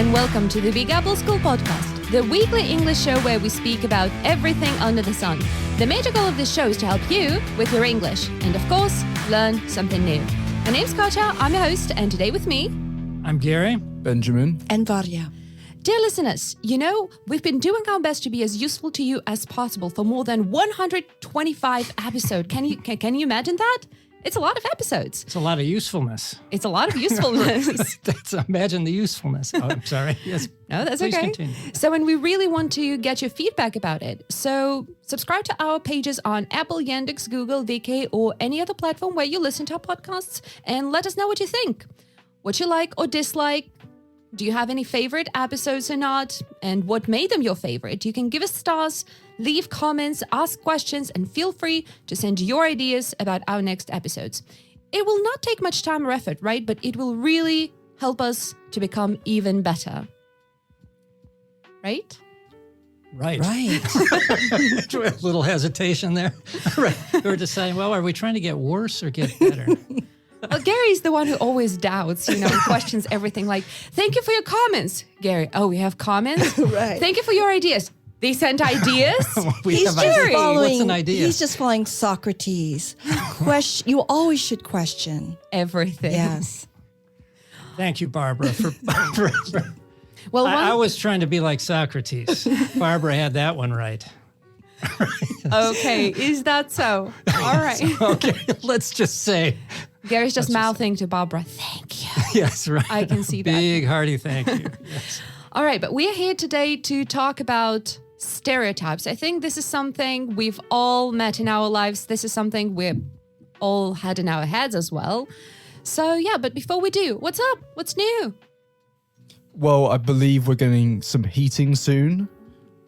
and welcome to the Big Apple School Podcast, the weekly English show where we speak about everything under the sun. The major goal of this show is to help you with your English and, of course, learn something new. My name's Katja, I'm your host, and today with me... I'm Gary. Benjamin. And Varya. Dear listeners, you know, we've been doing our best to be as useful to you as possible for more than 125 episodes. Can you imagine that? It's a lot of episodes. It's a lot of usefulness. It's a lot of usefulness. Imagine the usefulness. Oh, I'm sorry. Yes. No, that's Please okay. Continue. So, and we really want to get your feedback about it. So subscribe to our pages on Apple, Yandex, Google, VK, or any other platform where you listen to our podcasts and let us know what you think. What you like or dislike. Do you have any favorite episodes or not? And what made them your favorite? You can give us stars, leave comments, ask questions, and feel free to send your ideas about our next episodes. It will not take much time or effort, right? But it will really help us to become even better. Right? Right. Right. A little hesitation there. Right. We were deciding, well, are we trying to get worse or get better? Well, Gary's the one who always doubts, and questions everything like, thank you for your comments. Gary, oh, we have comments? Right. Thank you for your ideas. They sent ideas? He's just following, What's an idea? He's just following Socrates. You always should question. Everything. Yes. Thank you, Barbara. Well, I was trying to be like Socrates. Barbara had that one right. Okay, is that so? All right. Okay, let's just say. Gary's just mouthing to Barbara, thank you. Yes, right. I can see that. Big, hearty thank you. Yes. All right, but we're here today to talk about stereotypes. I think this is something we've all met in our lives. This is something we've all had in our heads as well. So yeah, but before we do, what's up? What's new? Well, I believe we're getting some heating soon.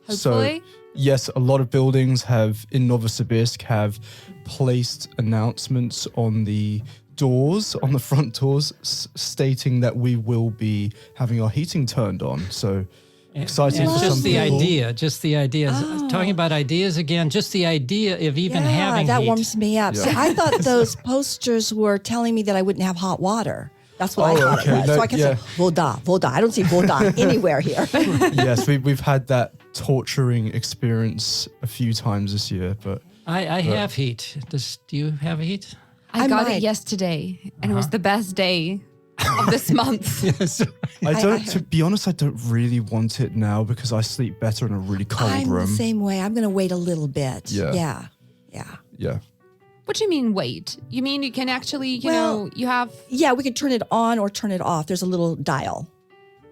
Hopefully. So, yes, a lot of buildings in Novosibirsk have placed announcements on the doors, on the front doors, stating that we will be having our heating turned on. So exciting for just some the people. Just the idea. Talking about ideas again, just the idea of even having that heat. warms me up. Yeah. So I thought those posters were telling me that I wouldn't have hot water. That's what I thought okay. it was. No, So I kept saying, voda. I don't see voda anywhere here. Yes, we've had that torturing experience a few times this year, but I have heat. Do you have heat? I I got might. it yesterday, and it was the best day of this month. Yes. to be honest, I don't really want it now because I sleep better in a really cold I'm room. the same way. I'm going to wait a little bit. Yeah. Yeah. What do you mean wait? You mean you can actually, you have... Yeah, we could turn it on or turn it off. There's a little dial.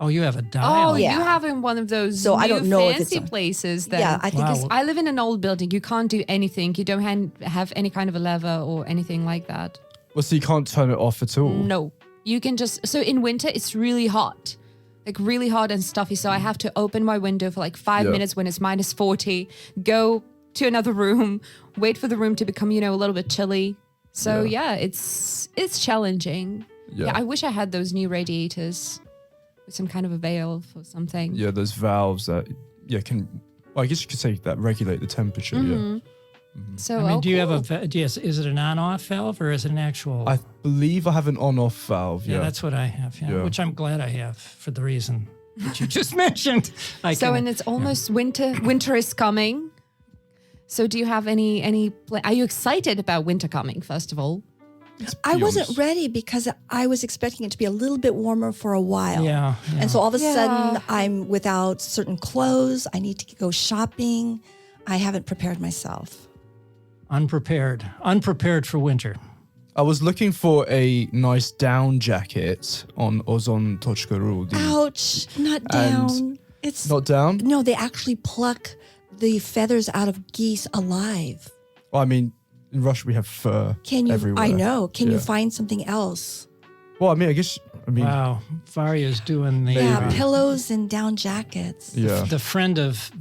Oh, you have a dial. Oh, Yeah. you have in one of those So new I don't know if it's fancy places then. Yeah, I think Wow. it's... I live in an old building. You can't do anything. You don't have any kind of a lever or anything like that. Well, so you can't turn it off at all? No. You can just... So in winter, it's really hot. Like really hot and stuffy. So I have to open my window for like 5 minutes when it's minus 40. Go to another room. Wait for the room to become, a little bit chilly. So yeah, it's challenging. Yeah, I wish I had those new radiators with some kind of a valve or something. Yeah, there's valves that I guess you could say that regulate the temperature. Yeah. So do you have is it an on-off valve or is it an actual? I believe I have an on-off valve. yeah, Yeah, that's what I have. Yeah, Yeah. which I'm glad I have for the reason that you just mentioned. And it's almost winter. Winter is coming. So do you have any are you excited about winter coming, first of all? I wasn't ready because I was expecting it to be a little bit warmer for a while. Yeah. And so all of a Yeah. sudden I'm without certain clothes. I need to go shopping. I haven't prepared myself. Unprepared for winter. I was looking for a nice down jacket on ozon.ru. Ouch, not down. It's Not down? No, they actually pluck the feathers out of geese alive. Well, I mean, in Russia we have fur everywhere. I know. Can you Yeah. find something else? Well, I mean, Wow, Varya's doing the Yeah, pillows and down jackets. yeah. the friend of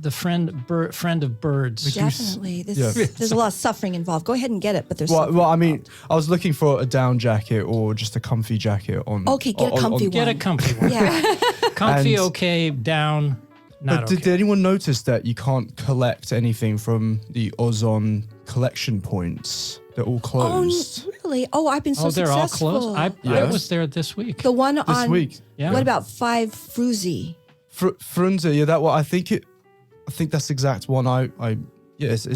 birds. Definitely. Yeah. There's a lot of suffering involved. Go ahead and get it, but there's Well, suffering I mean, involved. I was looking for a down jacket or just a comfy jacket on. Okay, get a comfy one. Get a comfy one. Yeah. Comfy, And- okay, down, not But okay. did anyone notice that you can't collect anything from the Ozon collection points? They're all Oh, closed. Really? Oh, I've been so they're all successful. closed. I was there this week. The one This on week. Yeah. What about 5 Fruzy? Frunze, yeah, that one. I think that's the exact one. It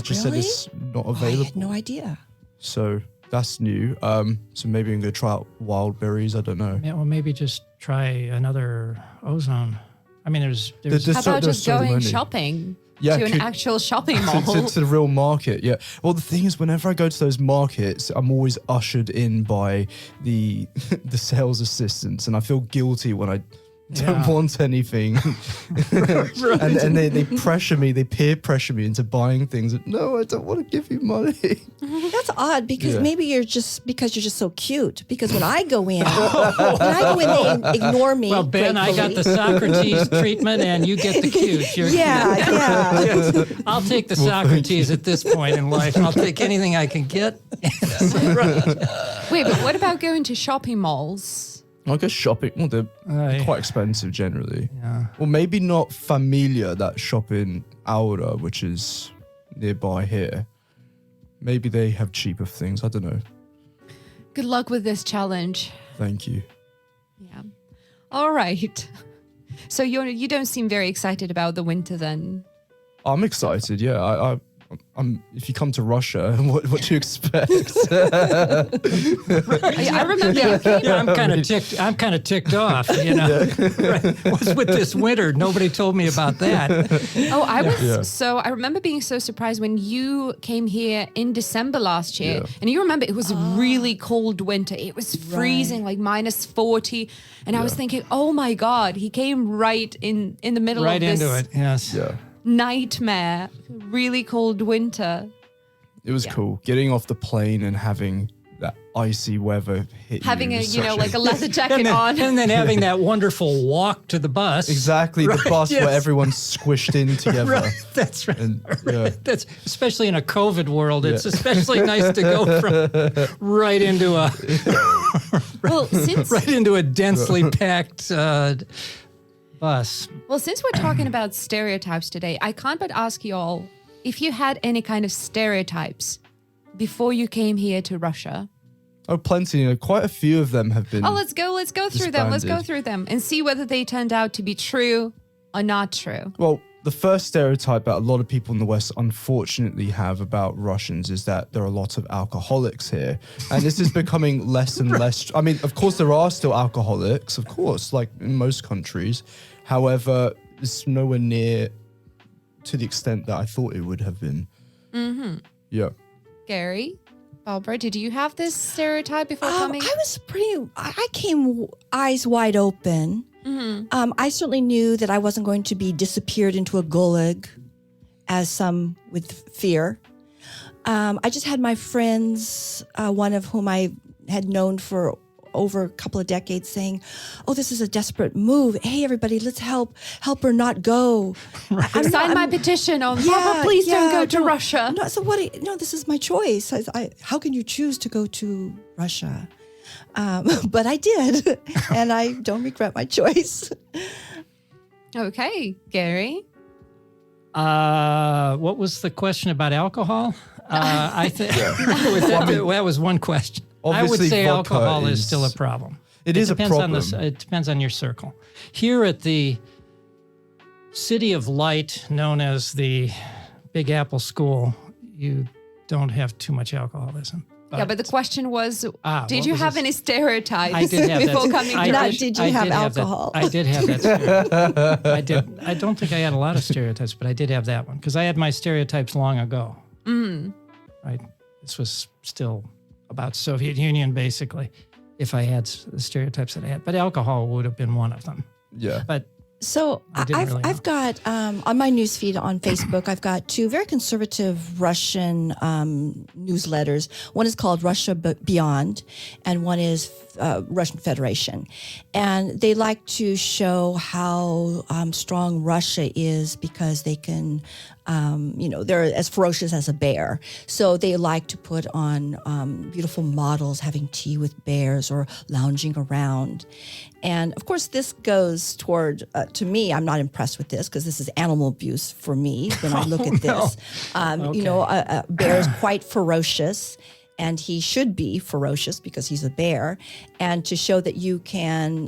just said Really? it's not Oh, I available. had no idea. So that's new. So maybe I'm gonna try out wild berries. I don't know. Yeah, well, maybe just try another ozone. I mean, there's How about there's just so going many. shopping Yeah, to an actual shopping mall? to the real market, yeah. Well, the thing is, whenever I go to those markets, I'm always ushered in by the sales assistants, and I feel guilty when I don't want anything. and they pressure me, they peer pressure me into buying things. No, I don't want to give you money. That's odd because Yeah. maybe you're just so cute. Because when I go in, they ignore me. well, Ben, I got the Socrates treatment, and you get the cute. Yeah. I'll take the Socrates at this point in life. I'll take anything I can get. Wait, but what about going to shopping malls? I guess shopping, well, they're Aye. quite expensive generally. Yeah. Well, maybe not Familia, that shop in Aura, which is nearby here. Maybe they have cheaper things. I don't know. Good luck with this challenge. Thank you. Yeah. All right. So you don't seem very excited about the winter then. I'm excited. Yeah, I'm. If you come to Russia, what do you expect? I remember you came. Yeah, I'm kind of ticked off. You know, what's with this winter? Nobody told me about that. Oh, I was Yeah. so I remember being so surprised when you came here in December last year. Yeah. And you remember it was a really cold winter. It was freezing, like -40. And I was thinking, oh my God, he came right in the middle Right of this into it. Yes. Yeah, nightmare, really cold winter. it was cool getting off the plane and having that icy weather hit Having you. a, was you know, such like a leather jacket on. And then having that wonderful walk to the bus. exactly the bus yes. where everyone's squished in together. Right, that's right. And yeah, That's especially in a COVID world. It's especially nice to go from right into a Well, since densely packed bus. Well, since we're talking about stereotypes today, I can't but ask you all if you had any kind of stereotypes before you came here to Russia. oh, plenty. You know, quite a few of them have been. Oh, let's go through them. Let's go Disbanded. through them and see whether they turned out to be true or not true. Well, the first stereotype that a lot of people in the West unfortunately have about Russians is that there are a lot of alcoholics here. And this is becoming less and less. I mean, of course, there are still alcoholics, of course, like in most countries. However, it's nowhere near to the extent that I thought it would have been. Mm-hmm. Yeah. Gary, Barbara, did you have this stereotype before coming? I was I came eyes wide open. I certainly knew that I wasn't going to be disappeared into a gulag, as some would fear. I just had my friends, one of whom I had known for over a couple of decades, saying, "Oh, this is a desperate move. Hey, everybody, let's help her not go." Sign my petition on Barbara, please don't go to Russia. No, so no, this is my choice. How can you choose to go to Russia? But I did, and I don't regret my choice. Okay, Gary. What was the question about alcohol? I think that was one question. I would Obviously, say vodka alcohol is is- still a problem. It is a depends on problem. it depends on your circle. Here at the City of Light, known as the Big Apple School, you don't have too much alcoholism. Yeah, but the question was, did what you was have this? any stereotypes I did have before that. coming I to did- Russia? Did you I have did alcohol? I did have that stereotype. I did. I don't think I had a lot of stereotypes, but I did have that one because I had my stereotypes long ago. Right. This was still about Soviet Union, basically, if I had the stereotypes that I had. But alcohol would have been one of them. Yeah. But So didn't really know. I've got on my newsfeed on Facebook, I've got 2 very conservative Russian newsletters. One is called Russia Beyond, and one is Russian Federation. And they like to show how strong Russia is because they can, they're as ferocious as a bear. So they like to put on beautiful models having tea with bears or lounging around. And of course, this goes toward, to me, I'm not impressed with this because this is animal abuse for me when I look at this. A bear is quite ferocious. and he should be ferocious because he's a bear. And to show that you can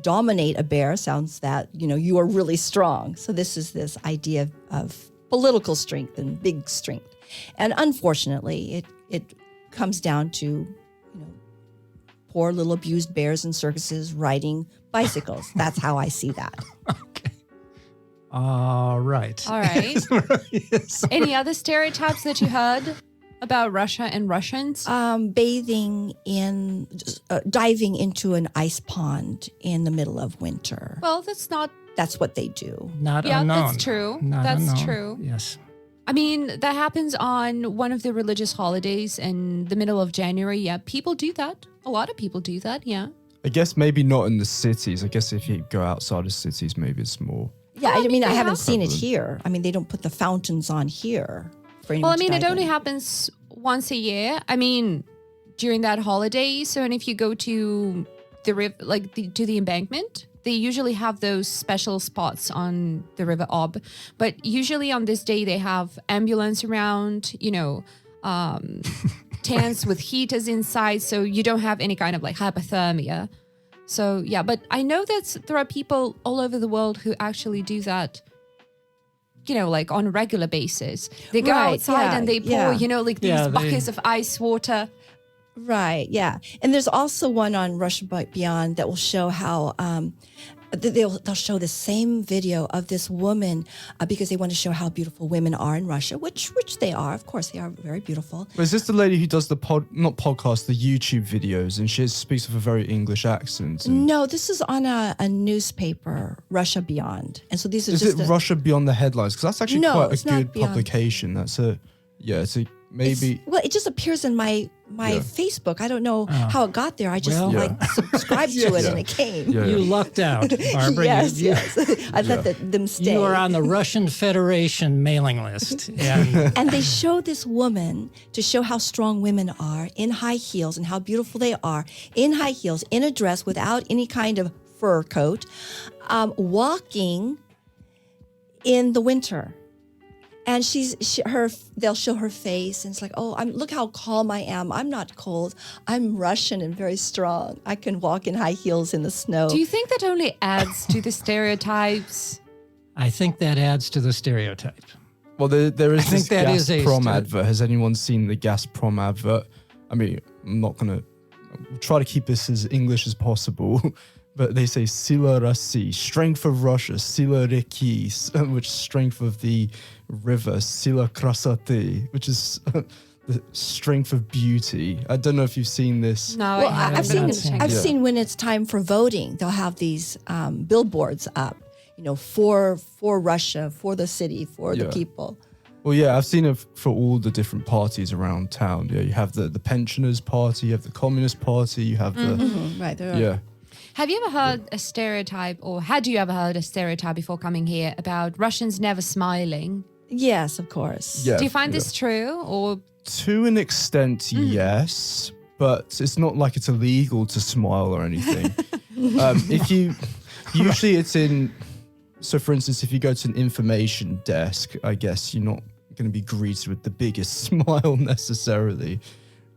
dominate a bear sounds that, you are really strong. So this is this idea of political strength and big strength. And unfortunately, it comes down to, poor little abused bears in circuses riding bicycles. That's how I see that. Okay. All right. All right. Any other stereotypes that you heard about Russia and Russians? Diving into an ice pond in the middle of winter. Well, That's what they do. Not yeah, unknown. that's true. Not That's unknown. true. Yes. I mean, that happens on one of the religious holidays in the middle of January. Yeah, people do that. A lot of people do that, yeah. I guess maybe not in the cities. I guess if you go outside of cities, maybe it's more. Yeah, Well, I mean, I they haven't have seen it them. here. I mean, they don't put the fountains on here. For Well, I anyone to mean, it dive only in. happens once a year. I mean, during that holiday. So, and if you go to the river, to the embankment, they usually have those special spots on the River Ob. But usually on this day, they have ambulance around, tents with heaters inside. So you don't have any kind of hypothermia. So, yeah, but I know that there are people all over the world who actually do that, on a regular basis. They go Right, outside yeah, and they pour, yeah. these Yeah, buckets of ice water. Right, yeah. And there's also one on Russia Beyond that will show how they'll show the same video of this woman because they want to show how beautiful women are in Russia, which they are. Of course, they are very beautiful. Is this the lady who does the not podcast, the YouTube videos, and she speaks with a very English accent? And No, this is on a newspaper, Russia Beyond. And so these are is just it Russia Beyond the Headlines? Because that's actually No, quite it's a not good Beyond. publication. It's maybe. Well, it just appears in my Yeah. Facebook. I don't know how it got there. I just Well- Yeah. subscribed to it Yeah. and it came. Yeah. You lucked out, Barbara. Yes, you, yes. I let them stay. You are on the Russian Federation mailing list. And And they show this woman to show how strong women are in high heels and how beautiful they are in high heels, in a dress without any kind of fur coat, walking in the winter. And they'll show her face, and it's like, oh, look how calm I am. I'm not cold. I'm Russian and very strong. I can walk in high heels in the snow. Do you think that only adds to the stereotypes? I think that adds to the stereotype. Well, there is I think this that is a Gazprom st- advert. Has anyone seen the Gazprom advert? I mean, I'm not going to try to keep this as English as possible, but they say Sila России, strength of Russia, Sila Reki, which is strength of the river, Sila Krasati, which is the strength of beauty. I don't know if you've seen this. No, Well, I haven't. I've but I'll seen check. I've Yeah. seen when it's time for voting, they'll have these billboards up, for Russia, for the city, for the Yeah. people. Well, yeah, I've seen it for all the different parties around town. Yeah, you have the pensioners party, you have the communist party, you have the Right. There are. yeah. Have you ever heard a stereotype, or had you ever heard a stereotype before coming here about Russians never smiling? Yes, of course. Yeah. Do you find yeah. this true, or To an extent, yes, but it's not like it's illegal to smile or anything. Usually it's in. So, for instance, if you go to an information desk, I guess you're not going to be greeted with the biggest smile necessarily.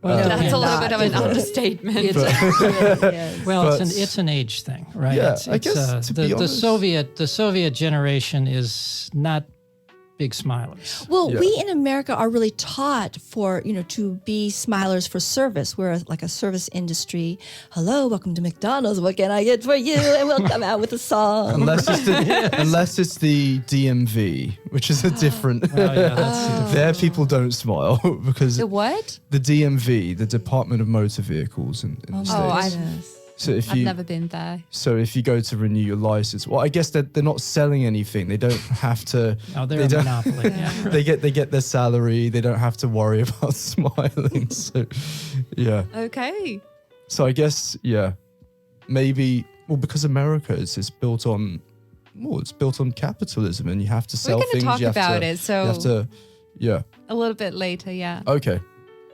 Well, it that's a depends. little bit of an understatement? Yes. Well, But- it's an age thing, right? Yeah, it's, I guess, to be the honest- Soviet generation is not big smilers. Well, Yeah. we in America are really taught to be smilers for service. We're like a service industry. Hello, welcome to McDonald's. What can I get for you? And we'll come out with a song. Unless it's the DMV, which is a different. Oh, yeah, that's There, people don't smile because The what? the DMV, the Department of Motor Vehicles in the States. Oh, Yes. So if I've you never been there. So if you go to renew your license, well, I guess that they're not selling anything. They don't have to. No, they're they a don't- monopoly. Yeah. They get their salary. They don't have to worry about smiling. So, yeah. Okay. So I guess maybe because America it's built on capitalism, and you have to sell We're going things. to talk you have about to, it, so you have to. Yeah. a little bit later, yeah. Okay.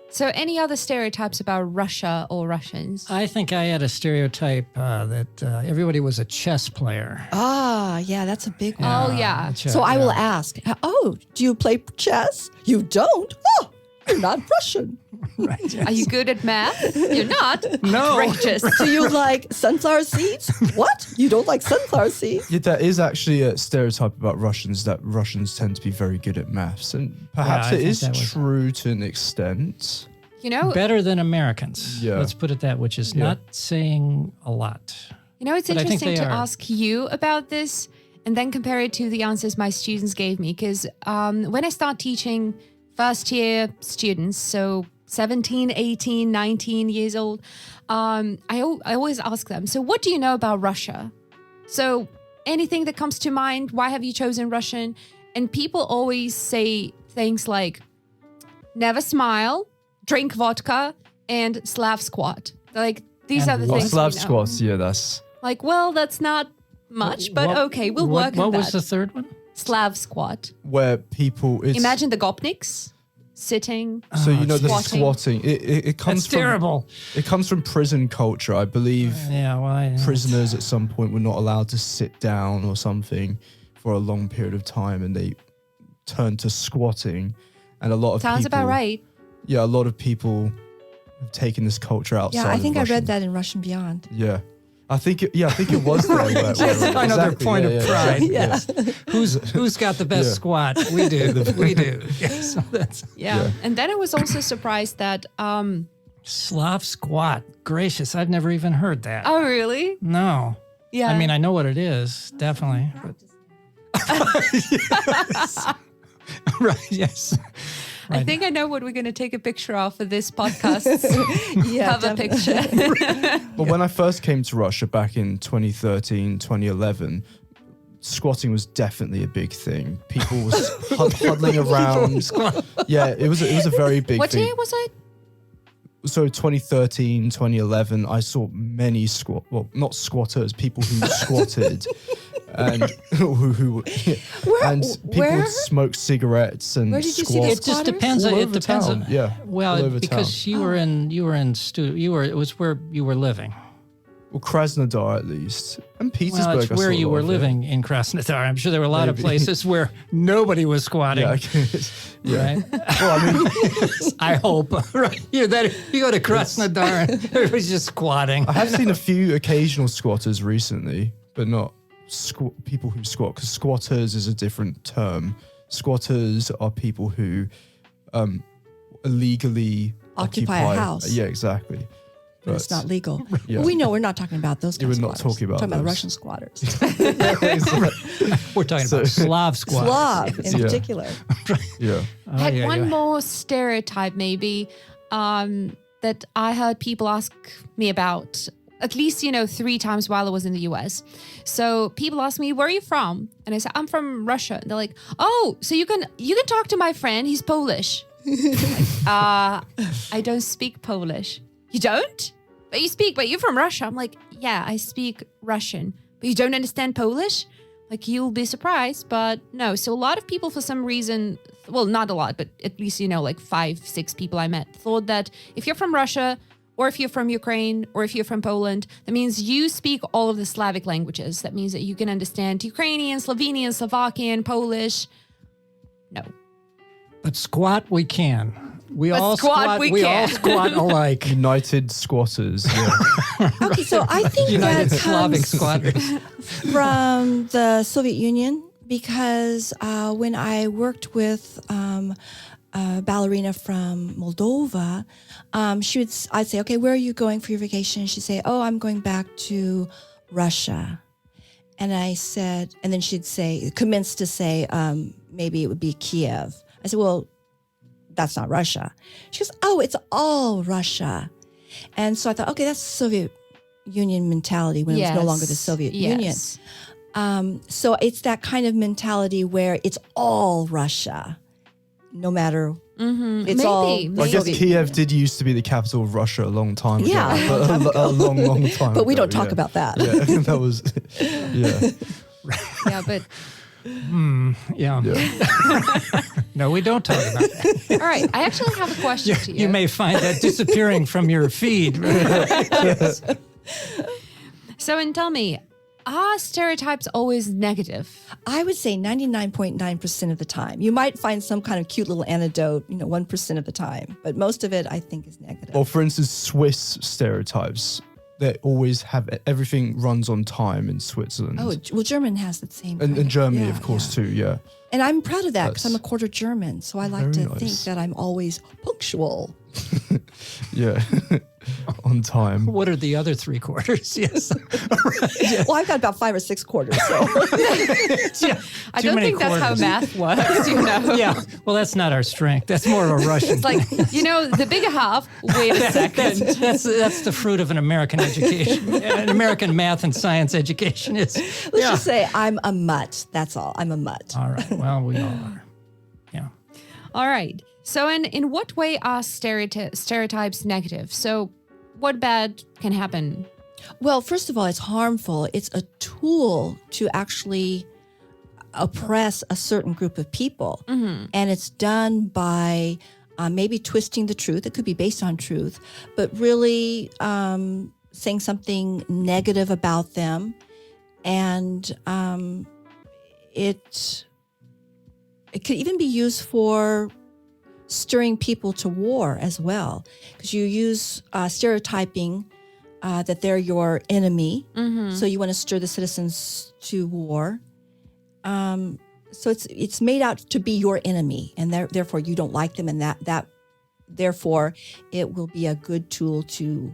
So any other stereotypes about Russia or Russians? I think I had a stereotype that everybody was a chess player. Ah, yeah, that's a big one. Oh, yeah. So I will ask, oh, do you play chess? You don't? Oh, you're not Russian. Right, yes. Are you good at math? You're not. No. Outrageous. Do you like sunflower seeds? What? You don't like sunflower seeds? Yeah, there is actually a stereotype about Russians that Russians tend to be very good at maths, and perhaps I it think is that was- true to an extent. You know, Better than Americans. Yeah. Let's put it that, which is not saying a lot. it's But I think interesting they to are. ask you about this and then compare it to the answers my students gave me. Because when I start teaching first year students, so 17, 18, 19 years old, I always ask them, so what do you know about Russia? So anything that comes to mind, why have you chosen Russian? And people always say things like, never smile, drink vodka, and Slav squat. Like, these And are the what? things Slav we know. squats, yeah, that's Like, well, that's not much, but What- okay, we'll what, work on What that. was the third one? Slav squat. where people. It's, Imagine the gopniks sitting. So you know the Squatting. squatting. It comes That's from terrible. It comes from prison culture, I believe. Yeah, well, Prisoners at some point were not allowed to sit down or something for a long period of time, and they turned to squatting. And a lot of Sounds people, about right. Yeah, a lot of people have taken this culture outside. Yeah, I think I of read Russian. that in Russian Beyond. Yeah, I think it was there. Another point of pride. Yeah. Who's got the best Yeah. squat? We do. We do. Yes, so that's Yeah. And then I was also surprised that, Slav squat. Gracious, I've never even heard that. oh, really? No. Yeah. I mean, I know what it is, definitely. But yes. Right, yes. I think I know what we're going to take a picture of for this podcast's Yeah, cover picture. But when I first came to Russia back in 2013, 2011, squatting was definitely a big thing. People was huddling around. Yeah, it was a very big What thing. year was it? So 2013, 2011, I saw many not squatters, people who squatted. And who and people where? would smoke cigarettes and Where did you see squat. this? It just Squatters? depends. All It over depends. town, yeah. All Well, over because town. you were in it was where you were living. Well, Krasnodar at least, and Petersburg. Well, it's I where saw a you lot were of it. living in Krasnodar. I'm sure there were a lot of Maybe. places where nobody was squatting. Yeah, yeah. Right? Well, I mean, I hope. Right? You go to Krasnodar and everybody's just squatting. I have seen a few occasional squatters recently, but not people who squat, because squatters is a different term. Squatters are people who illegally Occupy a house. Yeah, exactly. But it's not legal. Yeah. We know we're not talking about those Yeah, kinds we're of not squatters. talking about We're talking about those. Russian squatters. We're talking about Slav squatters. Slav in Yeah. particular. Yeah. I had yeah, one yeah. more stereotype maybe that I heard people ask me about at least 3 times while I was in the US. So people ask me, where are you from? And I say, I'm from Russia. And they're like, oh, so you can talk to my friend, he's Polish. I don't speak Polish. You don't? But you're from Russia. I'm like, yeah, I speak Russian, but you don't understand Polish? Like, you'll be surprised, but no. So a lot of people, for some reason, well, not a lot, but at least, like 5, 6 people I met thought that if you're from Russia, or if you're from Ukraine, or if you're from Poland, that means you speak all of the Slavic languages. That means that you can understand Ukrainian, Slovenian, Slovakian, Polish. No. But squat we can. We But all squat squat. we We all can. squat alike. United squatters. Yeah. Okay, so I think United that Slavic comes squatters. from the Soviet Union, because when I worked with a ballerina from Moldova, I'd say, okay, where are you going for your vacation? She'd say, oh, I'm going back to Russia. And I said, and then she'd say, commence to say, maybe it would be Kiev. I said, well, that's not Russia. She goes, oh, it's all Russia. And so I thought, okay, that's Soviet Union mentality when it was no longer the Soviet Union. So it's that kind of mentality where it's all Russia, no matter. It's all. I guess Soviet Kiev Union. did used to be the capital of Russia a long time ago. Yeah, a long but a long time But we ago, don't talk yeah. about that. Yeah, that was, yeah. Yeah, but Yeah. Yeah. No, we don't talk about that. all right. I actually have a question to you. You may find that disappearing from your feed. So, and tell me, are stereotypes always negative? I would say 99.9% of the time. You might find some kind of cute little anecdote, 1% of the time, but most of it I think is negative. Or for instance, Swiss stereotypes. They always have everything runs on time in Switzerland. Oh, well, German has the same. And Germany, of course, too. Yeah. And I'm proud of that because I'm a quarter German, so I like to Very think nice. that I'm always punctual. Yeah. On time. What are the other 3 quarters? Yes. Well, I've got about 5 or 6 quarters. So. Yeah. I Too don't many think that's how quarters. math works, Yeah. Well, that's not our strength. That's more of a Russian. It's like, the bigger half, wait a second. That's the fruit of an American education, an American math and science education. Let's just say I'm a mutt. That's all. I'm a mutt. All right. Well, we all are. Yeah. All right. So in what way are stereotypes negative? So what bad can happen? Well, first of all, it's harmful. It's a tool to actually oppress a certain group of people. And it's done by maybe twisting the truth. It could be based on truth, but really saying something negative about them. And it could even be used for stirring people to war as well, because you use stereotyping that they're your enemy, so you want to stir the citizens to war. So it's made out to be your enemy, and therefore you don't like them, and that therefore it will be a good tool to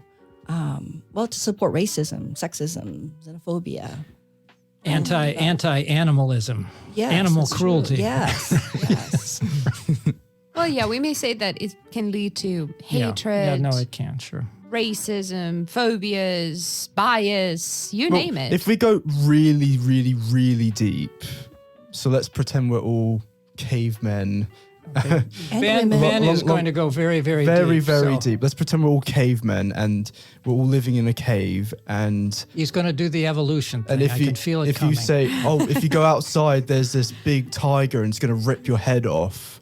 to support racism, sexism, xenophobia. Anti-animalism. Yes, Animal that's true. cruelty. Yes. Well, yeah, we may say that it can lead to hatred, Yeah, no, it can, sure. racism, phobias, bias, you name it. If we go really, really, really deep, so let's pretend we're all cavemen. And Ben women. is going to go very, very, Very, deep. very so deep. Let's pretend we're all cavemen and we're all living in a cave. And He's going to do the evolution thing. if I you can feel it if coming. you say, if you go outside, there's this big tiger and it's going to rip your head off.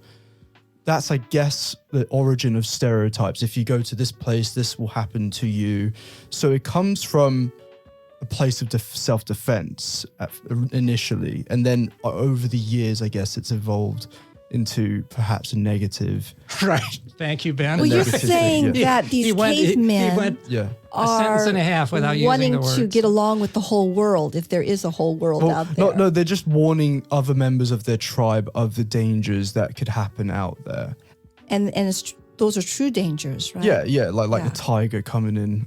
That's, I guess, the origin of stereotypes. If you go to this place, this will happen to you. So it comes from a place of self-defense initially, and then over the years, I guess it's evolved into perhaps a negative. Right. Thank you, Ben. Well, you're negative thing, saying yeah. that these He cavemen went Yeah. a sentence and a half without using wanting the to words. get along with the whole world, if there is a whole world out there. No, they're just warning other members of their tribe of the dangers that could happen out there. And those are true dangers, right? Yeah, like Yeah. a tiger coming in,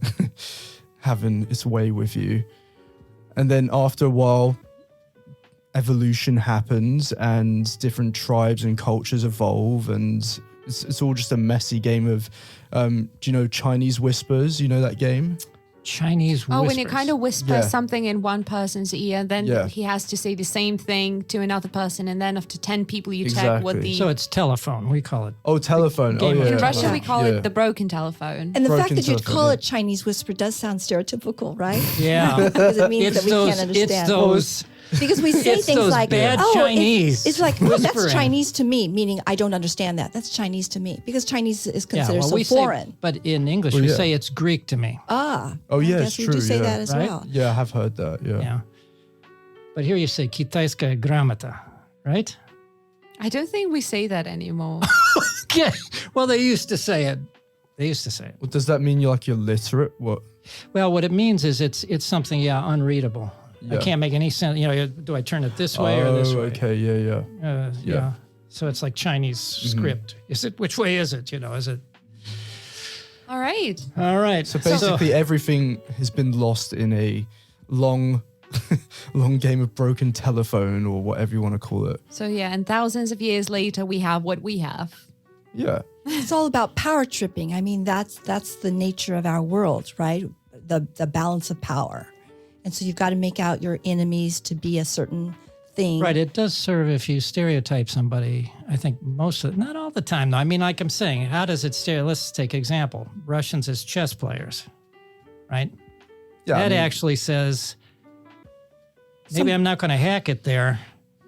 having its way with you. And then after a while, evolution happens and different tribes and cultures evolve, and it's all just a messy game of, do you know Chinese whispers? You know that game? Chinese whispers. when you kind of whisper Yeah. something in one person's ear, then Yeah. he has to say the same thing to another person, and then after 10 people you check what Exactly. the... So it's telephone, we call it. Oh, telephone. game Oh, of yeah. in Russia, we call Yeah. it the broken telephone. And the fact Broken that you'd telephone, call yeah. it Chinese whisper does sound stereotypical, right? Yeah. Because it means It's that we those, can't understand. it's those, Because we say it's things those like, bad oh, Chinese it's like, oh, that's whispering. Chinese to me, meaning I don't understand that. That's Chinese to me. Because Chinese is considered so we foreign. say, but in English, Well, we yeah. say it's Greek to me. Ah. Oh, yeah, I it's guess we true, do say yeah. that as Right? well. Yeah, I have heard that. Yeah. Yeah. But here you say китайская грамота, right? I don't think we say that anymore. Yeah. Well, they used to say it. Well, does that mean you're literate? What? Well, what it means is it's something, unreadable. I Yeah. can't make any sense. Do I turn it this way or this way? Okay. Yeah. Yeah. Yeah. So it's like Chinese script. Is it? Which way is it? Is it? All right. All right. So basically, everything has been lost in a long game of broken telephone, or whatever you want to call it. So yeah, and thousands of years later, we have what we have. Yeah. It's all about power tripping. I mean, that's the nature of our world, right? The balance of power. And so you've got to make out your enemies to be a certain thing. Right. It does serve if you stereotype somebody. I think not all the time, though. I mean, like I'm saying, how does it let's take example. Russians as chess players, right? Yeah. That actually says, maybe I'm not going to hack it there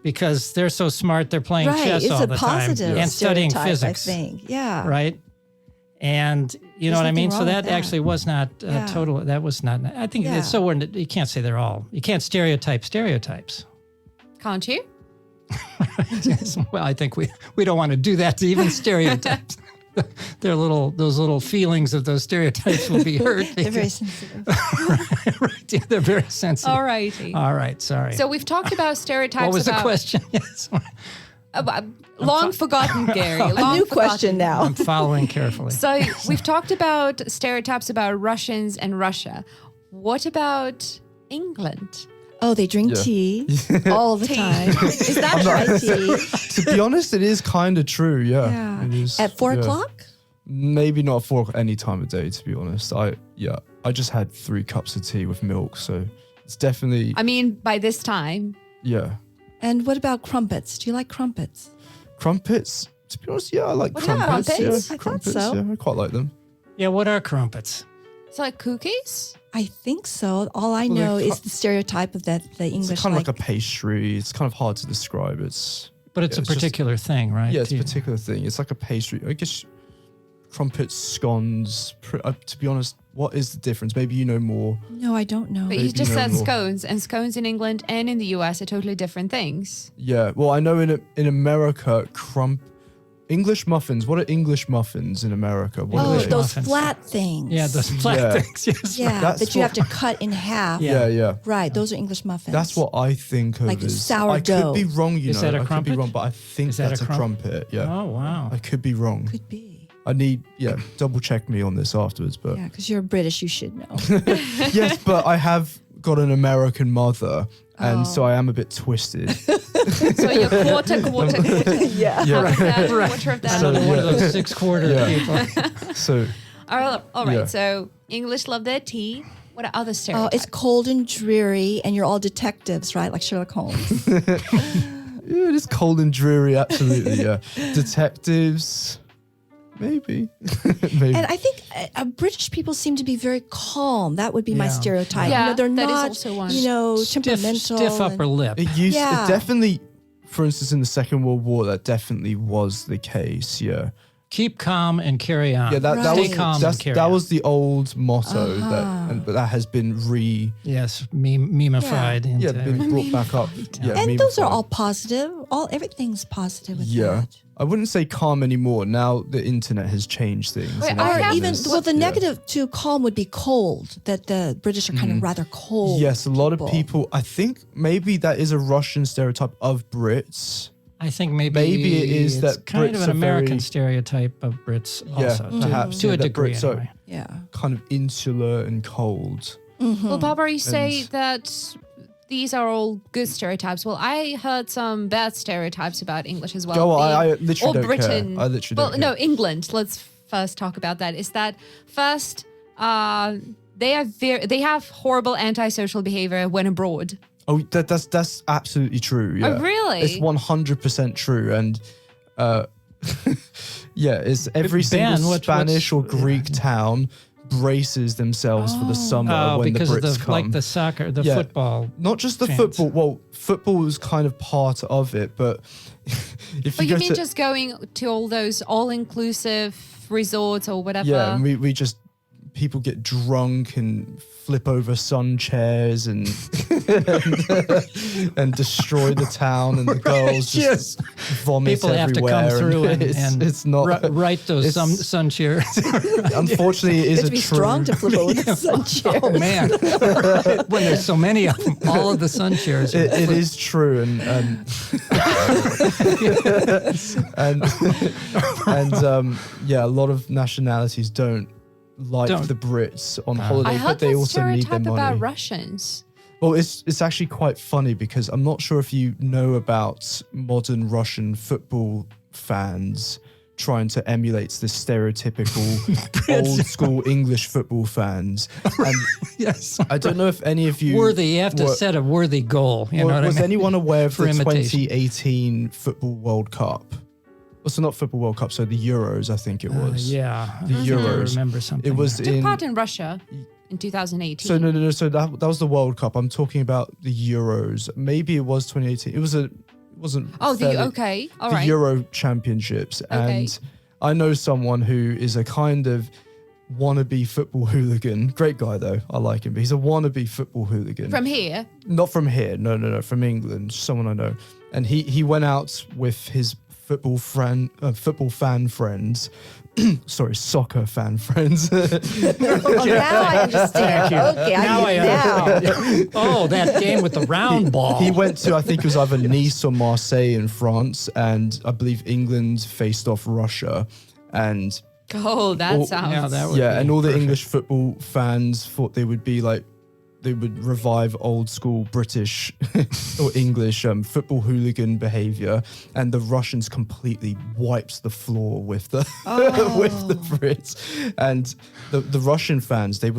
because they're so smart, they're playing Right. chess It's all a the time positive and studying stereotype, physics, I think. Yeah. right? And you know There's what I mean? nothing So wrong that with that. actually was not Yeah. total. That was not, I think Yeah. it's so, you can't say they're all, you can't stereotype stereotypes. Can't you? Yes. Well, I think we don't want to do that to even stereotypes. Those little feelings of those stereotypes will be hurt. They're very sensitive. Right, yeah, they're very sensitive. All righty. All right, sorry. So we've talked about stereotypes. what was the about, question? Yes, Long forgotten, Gary. A Long new forgotten. question now. I'm following carefully. So we've talked about stereotypes about Russians and Russia. What about England? Oh, they drink Yeah. tea all the Tea. time. Is that right? Tea. To be honest, it is kind of true. Yeah. Yeah. It is, At 4 yeah. o'clock? Maybe not 4 o'clock any time of day, to be honest. I just had 3 cups of tea with milk, so it's definitely I mean, by this time. yeah. And what about crumpets? Do you like crumpets? Crumpets. To be honest, yeah, I like What about crumpets. crumpets? Yeah, I thought crumpets. so. Yeah, I quite like them. Yeah, what are crumpets? It's like cookies. I think so. All I Well, know they're is the stereotype of the English. It's kind of like a pastry. It's kind of hard to describe. It's But it's Yeah, a it's just- particular thing, right? yeah, it's a You- particular thing. It's like a pastry. I guess crumpets, scones. To be honest, what is the difference? Maybe you know more. No, I don't know. But you Maybe just no said more. scones, and scones in England and in the US are totally different things. Yeah. Well, I know in America, English muffins. What are English muffins in America? What Oh, are English they? those muffins. flat things. Yeah, those flat Yeah. things. Yes. Yeah, That's that you have what- to cut in half. Yeah. Yeah. Right, those are English muffins. That's what I think of Like as I sourdough. could be wrong, Is that a I could crumpet? be wrong, but I think Is that that's a a crumpet. Yeah. Oh, wow. I could be wrong. could be. I need double check me on this afterwards, but Yeah, because you're British, you should know. yes, but I have got an American mother, and so I am a bit twisted. So you're quarter. yeah. Yeah. Half of that, Right. quarter of that. So, Another one of yeah. those 6/4 Yeah. people. So All right. Yeah. So English love their tea. What are other Oh, stereotypes? it's cold and dreary, and you're all detectives, right? Like Sherlock Holmes. yeah, it is cold and dreary. Absolutely, yeah. Detectives, maybe, maybe. And I think British people seem to be very calm. That would be my Yeah. stereotype. Yeah, they're that is not, also one. temperamental. Stiff upper and- lip. It used Yeah. it definitely, for instance, in the Second World War, that definitely was the case. Yeah, Keep calm and carry on. yeah. That Right. Stay calm and carry that on. was the old motto but that has been Yes, memeified. into been everything. brought back up. Yeah, And those are memeified. all positive. Everything's positive with Yeah, that. I wouldn't say calm anymore. Now the internet has changed things. Wait, and I Or everything have- even, is- well, the yeah. negative to calm would be cold, that the British are kind of rather cold. Yes, a lot of people. I think maybe that is a Russian stereotype of Brits. I think maybe Maybe it is it's that kind Brits of an are American very- stereotype of Brits Yeah, also, perhaps, to yeah, a that degree Brits are- anyway. Yeah. Kind of insular and cold. Well, Barbara, you say And- that these are all good stereotypes. Well, I heard some bad stereotypes about English as well. Go on, The- I literally or don't Britain. care. I literally well, don't no, care. England. Let's first talk about that. Is that first? They have horrible antisocial behavior when abroad. Oh, that's absolutely true. Yeah. Oh, really? It's 100% true, and yeah, it's every Ben, single Spanish or what's- Greek town braces themselves for the summer Oh, when the because Brits of the come. like the soccer, the Yeah. football. Not just the chance. football. Well, football is kind of part of it, but if But you you go mean to just going to all those all-inclusive resorts or whatever? yeah, and we just people get drunk and flip over sun chairs and and destroy the town, and the girls just vomit People have to everywhere. come through and, it's not. right those it's- sun chairs. Unfortunately, it You is have a to be true. strong to flip over the sun chair. Oh man! When there's so many of them, all of the sun chairs. It is true, and yeah, a lot of nationalities don't like Don't. the Brits on I holiday, heard but they that also need their stereotype money. about Russians. Well, it's actually quite funny because I'm not sure if you know about modern Russian football fans trying to emulate the stereotypical old school English football fans. And Yes. I don't know if any of you Worthy. You have to were- set a worthy goal. You know what I was mean? anyone aware of For the imitation. 2018 Football World Cup? Well, so not Football World Cup, so the Euros, I think it was. Yeah. The I Euros. remember something. It was Took in. part in Russia in 2018. So no. So that was the World Cup. I'm talking about the Euros. Maybe it was 2018. It wasn't. Oh, fairly- okay. All the right. Euro Championships, Okay. and I know someone who is a kind of wannabe football hooligan. Great guy though, I like him. But he's a wannabe football hooligan. From here? Not from here. No. From England. Someone I know. And he went out with his football fan friends. Sorry, soccer fan friends. Now I understand. Okay, Now I understand. Oh, that game with the round ball. He went to, I think it was either Nice or Marseille in France, and I believe England faced off Russia. And Oh, that sounds... Yeah, that would be and all the perfect. English football fans thought they would be like, they would revive old school British or English football hooligan behavior, and the Russians completely wiped the floor with the with the Brits. And the Russian fans, they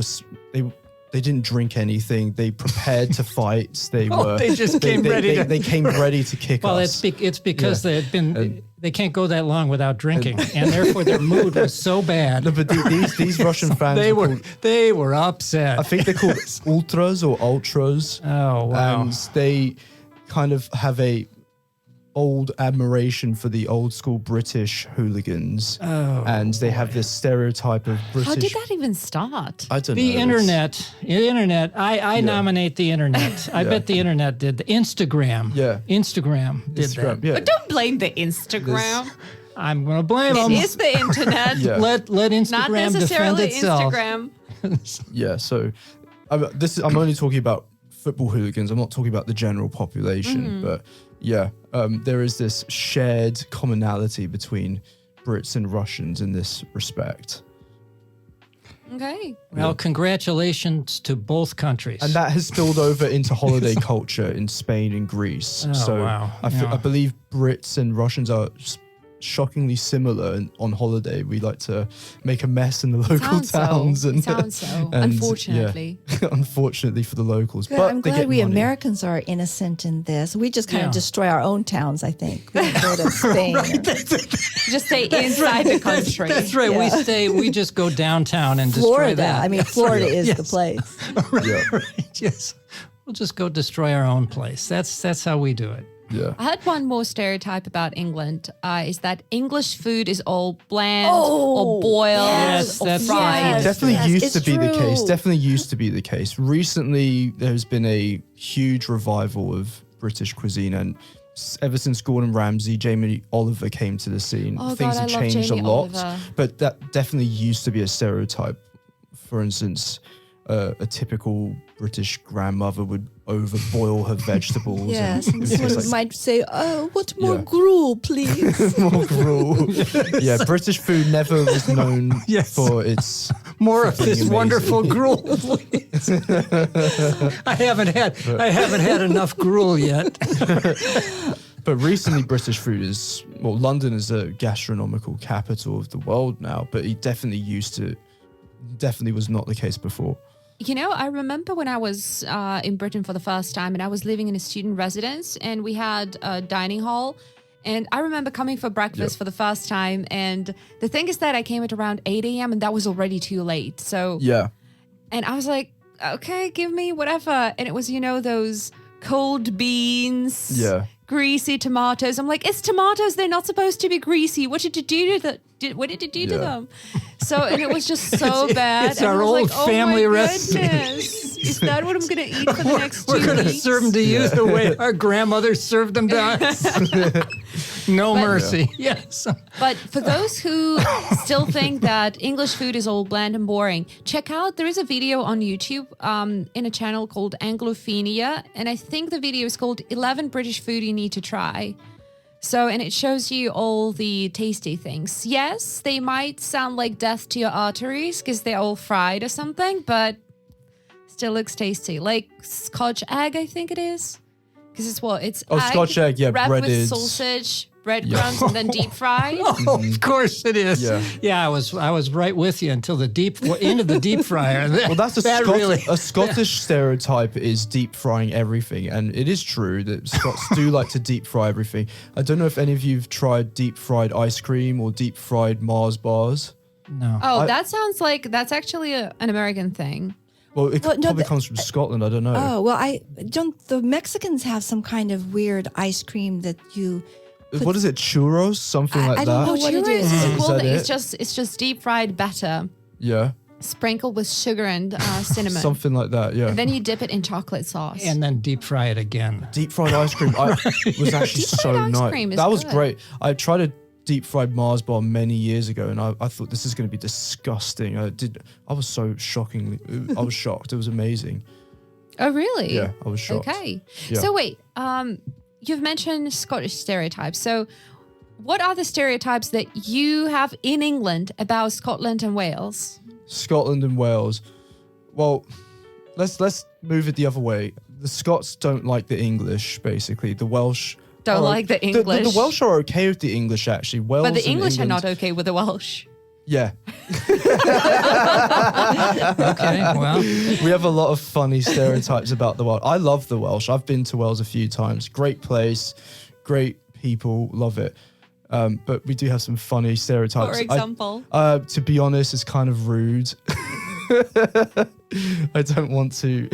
didn't drink anything. They prepared to fight. They just came ready to- They came ready to kick Well, us. it's because they can't go that long without drinking, and therefore their mood was so bad. No, but these Russian fans, They were upset. I think they're called ultras or ultras. Oh, wow. And they kind of have a old admiration for the old school British hooligans. Oh, and they have this stereotype of British. How did that even start? I don't know. The internet. I nominate the internet. I bet the internet did. The Instagram. Yeah. Instagram did Instagram, that. yeah. But don't blame the Instagram. I'm going to blame them. It is the internet. Yeah. Let Instagram Not defend necessarily itself. Instagram. Yeah, so I'm only talking about football hooligans. I'm not talking about the general population, but yeah, there is this shared commonality between Brits and Russians in this respect. Okay. Well, congratulations to both countries. And that has spilled over into holiday culture in Spain and Greece. Oh, so wow. I believe Brits and Russians are shockingly similar on holiday. We like to make a mess in the local towns. It sounds so, and, unfortunately. yeah, unfortunately for the locals. Good. But I'm they glad get we money. Americans are innocent in this. We just kind Yeah. of destroy our own towns, I think. We don't go to Spain. Just stay inside the country. That's right. Yeah. We just go downtown and destroy Florida. that. I mean, Florida is the Yes. place. Yeah, Yes. We'll just go destroy our own place. That's how we do it. yeah. I had one more stereotype about England, is that English food is all bland or boiled Yes, or that's fried. right. Definitely Yes, used it's to be the case. true. Definitely used to be the case. Recently, there's been a huge revival of British cuisine, and ever since Gordon Ramsay, Jamie Oliver came to the scene, Oh, things God, have I love changed Jamie a lot. Oliver. But that definitely used to be a stereotype. For instance, a typical British grandmother would overboil her vegetables. Yes. and And it's someone like, might say, oh, what more Yeah. gruel, please? more gruel. Yeah, British food never was known Yes. for its. More of this amazing. wonderful gruel, please. I haven't had enough gruel yet. But recently, British food is, well, London is a gastronomical capital of the world now, but it definitely was not the case before. You know, I remember when I was in Britain for the first time and I was living in a student residence and we had a dining hall. And I remember coming for breakfast for the first time. And the thing is that I came at around 8 a.m. and that was already too late. So, Yeah. and I was like, okay, give me whatever. And it was, you know, those cold beans, Yeah. greasy tomatoes. I'm like, it's tomatoes. They're not supposed to be greasy. What did you do to what did you do to Yeah. them? So, and it was just so bad. it's and I our was old like, oh family my recipe. goodness. Is that what I'm going to eat for the next 2 We're going to weeks? serve them to you the way our grandmothers served them to us. No mercy. Yes. But for those who still think that English food is all bland and boring, check out, there is a video on YouTube in a channel called Anglophenia. And I think the video is called 11 British Food You Need to Try. So, and it shows you all the tasty things. Yes, they might sound like death to your arteries because they're all fried or something, but still looks tasty. Like Scotch egg, I think it is. Because it's what? It's Oh, Scotch egg, yeah, wrapped breaded. with sausage, breadcrumbs, and then deep fried. Oh, of course it is. Yeah. I was right with you until the into the deep fryer. And Well, that's really. a Scottish stereotype is deep frying everything. And it is true that Scots do like to deep fry everything. I don't know if any of you have tried deep fried ice cream or deep fried Mars bars. No. Oh, that sounds like that's actually an American thing. Well, it Well, no, probably the- comes from Scotland. I don't know. Oh, well, the Mexicans have some kind of weird ice cream that you what is it? Churros, something like I that. don't know Oh, what it churros is. is called. that it? It's just deep fried batter Yeah, sprinkled with sugar and cinnamon. something like that. Yeah. And then you dip it in chocolate sauce. And then deep fry it again. Deep fried ice cream was actually so Deep-fried ice nice. cream is That was good. great. I tried a deep fried Mars bar many years ago, and I thought this is going to be disgusting. I was so shockingly. I was shocked. It was amazing. Oh, really? Yeah, I was shocked. Okay. Yeah. So wait, you've mentioned Scottish stereotypes. So what are the stereotypes that you have in England about Scotland and Wales? Scotland and Wales. Well, let's move it the other way. The Scots don't like the English, basically. The Welsh Don't are- like the English. The Welsh are okay with the English, actually. Wales But the and English are England- not okay with the Welsh. Yeah, Okay, well, we have a lot of funny stereotypes about the Welsh. I love the Welsh. I've been to Wales a few times. Great place, great people, love it. But we do have some funny stereotypes. For example. To be honest, it's kind of rude. I don't want to.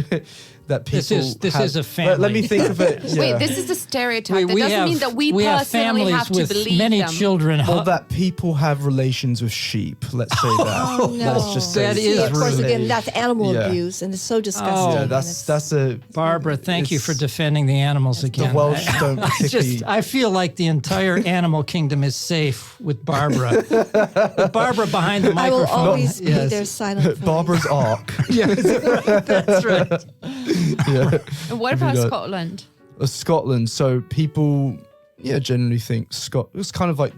That people. This have- is a Let family. me think of it. Yeah. Wait, this is a stereotype. That doesn't mean that we have personally families have to with believe many them. children. Well, that people have relations with sheep. Let's say that. Oh, no. Let's just say That See, is of course, rude. again, that's animal Yeah. abuse, and it's so disgusting. Oh. Yeah, and that's it's- that's a. Barbara, thank you for It's- defending the animals again. The Welsh don't I particularly. I feel like the entire animal kingdom is safe with Barbara. With Barbara behind the I will microphone. always be Yes. their silent voice. Barbara's arc. That's right. Yeah. And what about know. Scotland? Scotland. So people, generally think it's kind of like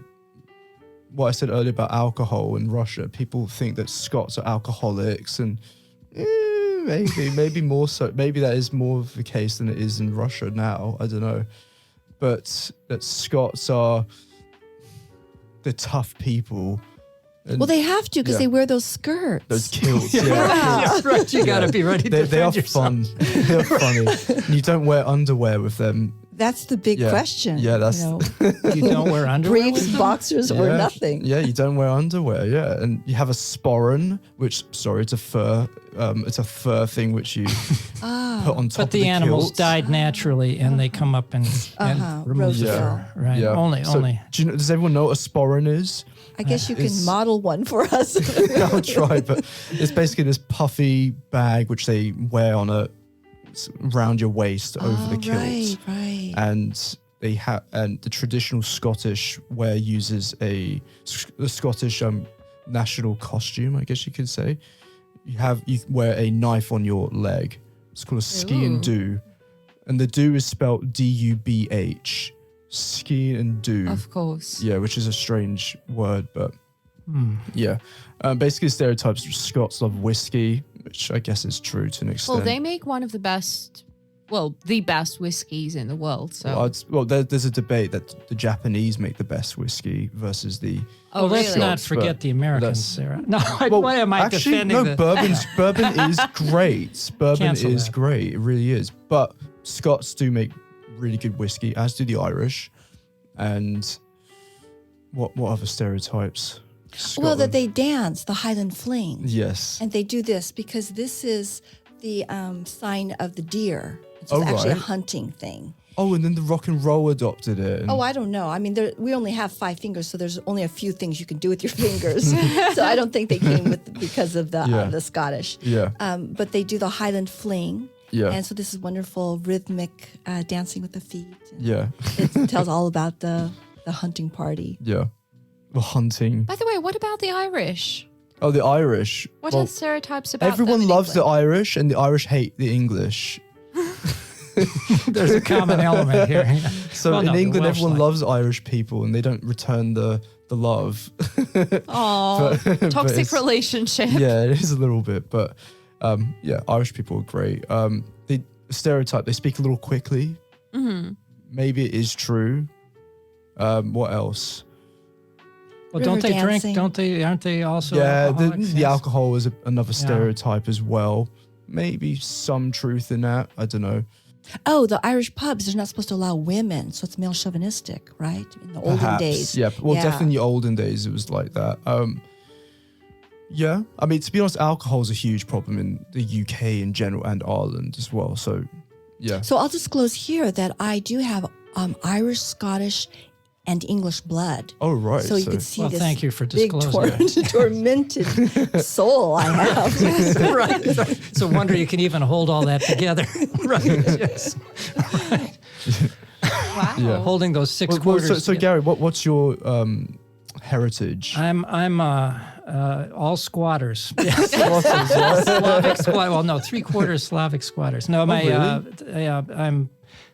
what I said earlier about alcohol in Russia. People think that Scots are alcoholics, and maybe more so. Maybe that is more of the case than it is in Russia now. I don't know, but that Scots are the tough people. And Well, they have to because Yeah. they wear those skirts. those kilts. That's right. You got to be ready to They are defend yourself. fun. They are funny. And you don't wear underwear with them. That's the big Yeah. question. Yeah, that's- you know, You don't wear underwear. briefs, boxers, or Yeah. nothing. Yeah, you don't wear underwear. Yeah, and you have a sporran, which it's a fur. It's a fur thing which you put on top. But of the animals kilt. died naturally, and they come up and remove the Roseville. fur. Right. Yeah. Only. So, Only. does everyone know what a sporran is? I guess you can It's- model one for us. I'll try, but it's basically this puffy bag which they wear around your waist over the kilt, Right. and they have and the traditional Scottish wear uses the Scottish national costume, I guess you could say. You wear a knife on your leg. It's called a ski and do, and the do is spelled D-U-B-H. Ski and do. Of course. Yeah, which is a strange word, but yeah. Basically, stereotypes. Scots love whiskey, which I guess is true to an extent. Well, they make one of the best whiskeys in the world. So, There's a debate that the Japanese make the best whiskey versus the. oh, Let's really? not Scots, forget but the Americans, Sarah. No, why am I actually, defending no, the... bourbon is great. Bourbon Cancel is that. great. It really is. But Scots do make really good whiskey, as do the Irish. And what other stereotypes? Well, that Scotland. they dance the Highland Fling. Yes. And they do this because this is the sign of the deer. It's Oh, actually a right. hunting thing. Oh, and then the rock and roll adopted it. and- Oh, I don't know. I mean, we only have 5 fingers, so there's only a few things you can do with your fingers. So I don't think they came because of the Scottish. Yeah. But they do the Highland Fling. Yeah. And so this is wonderful rhythmic dancing with the feet. And Yeah. it tells all about the hunting party. Yeah. The hunting. By the way, what about the Irish? Oh, the Irish. What Well, are stereotypes about everyone them in loves the England? Irish, and the Irish hate the English. There's a common element here. So Well, in no, the England, Welsh everyone like- loves Irish people, and they don't return the love. Oh, but toxic it's- relationship. Yeah, it is a little bit, but Irish people are great. The stereotype, they speak a little quickly. Mm-hmm. Maybe it is true. What else? Well, don't River they dancing. drink? Aren't they also Yeah, alcoholics? the Yes. alcohol is another stereotype as well. Maybe some truth in that. I don't know. Oh, the Irish pubs, they're not supposed to allow women, so it's male chauvinistic, right? In the olden Perhaps, days. yeah. Well, definitely in the olden days, it was like that. Yeah, I mean, to be honest, alcohol is a huge problem in the UK in general and Ireland as well. So, yeah. So I'll disclose here that I do have Irish, Scottish, and English blood. Oh, right. So you could see Well, this thank you for big disclosing tormented soul I have. right. It's a wonder you can even hold all that together. Right. Yes. Right. Wow. Yeah. Holding those six Well, quarters. so Gary, what's your heritage? I'm all squatters. Yes. Slavic squat. Well, no, 3/4 Slavic squatters. No, I'm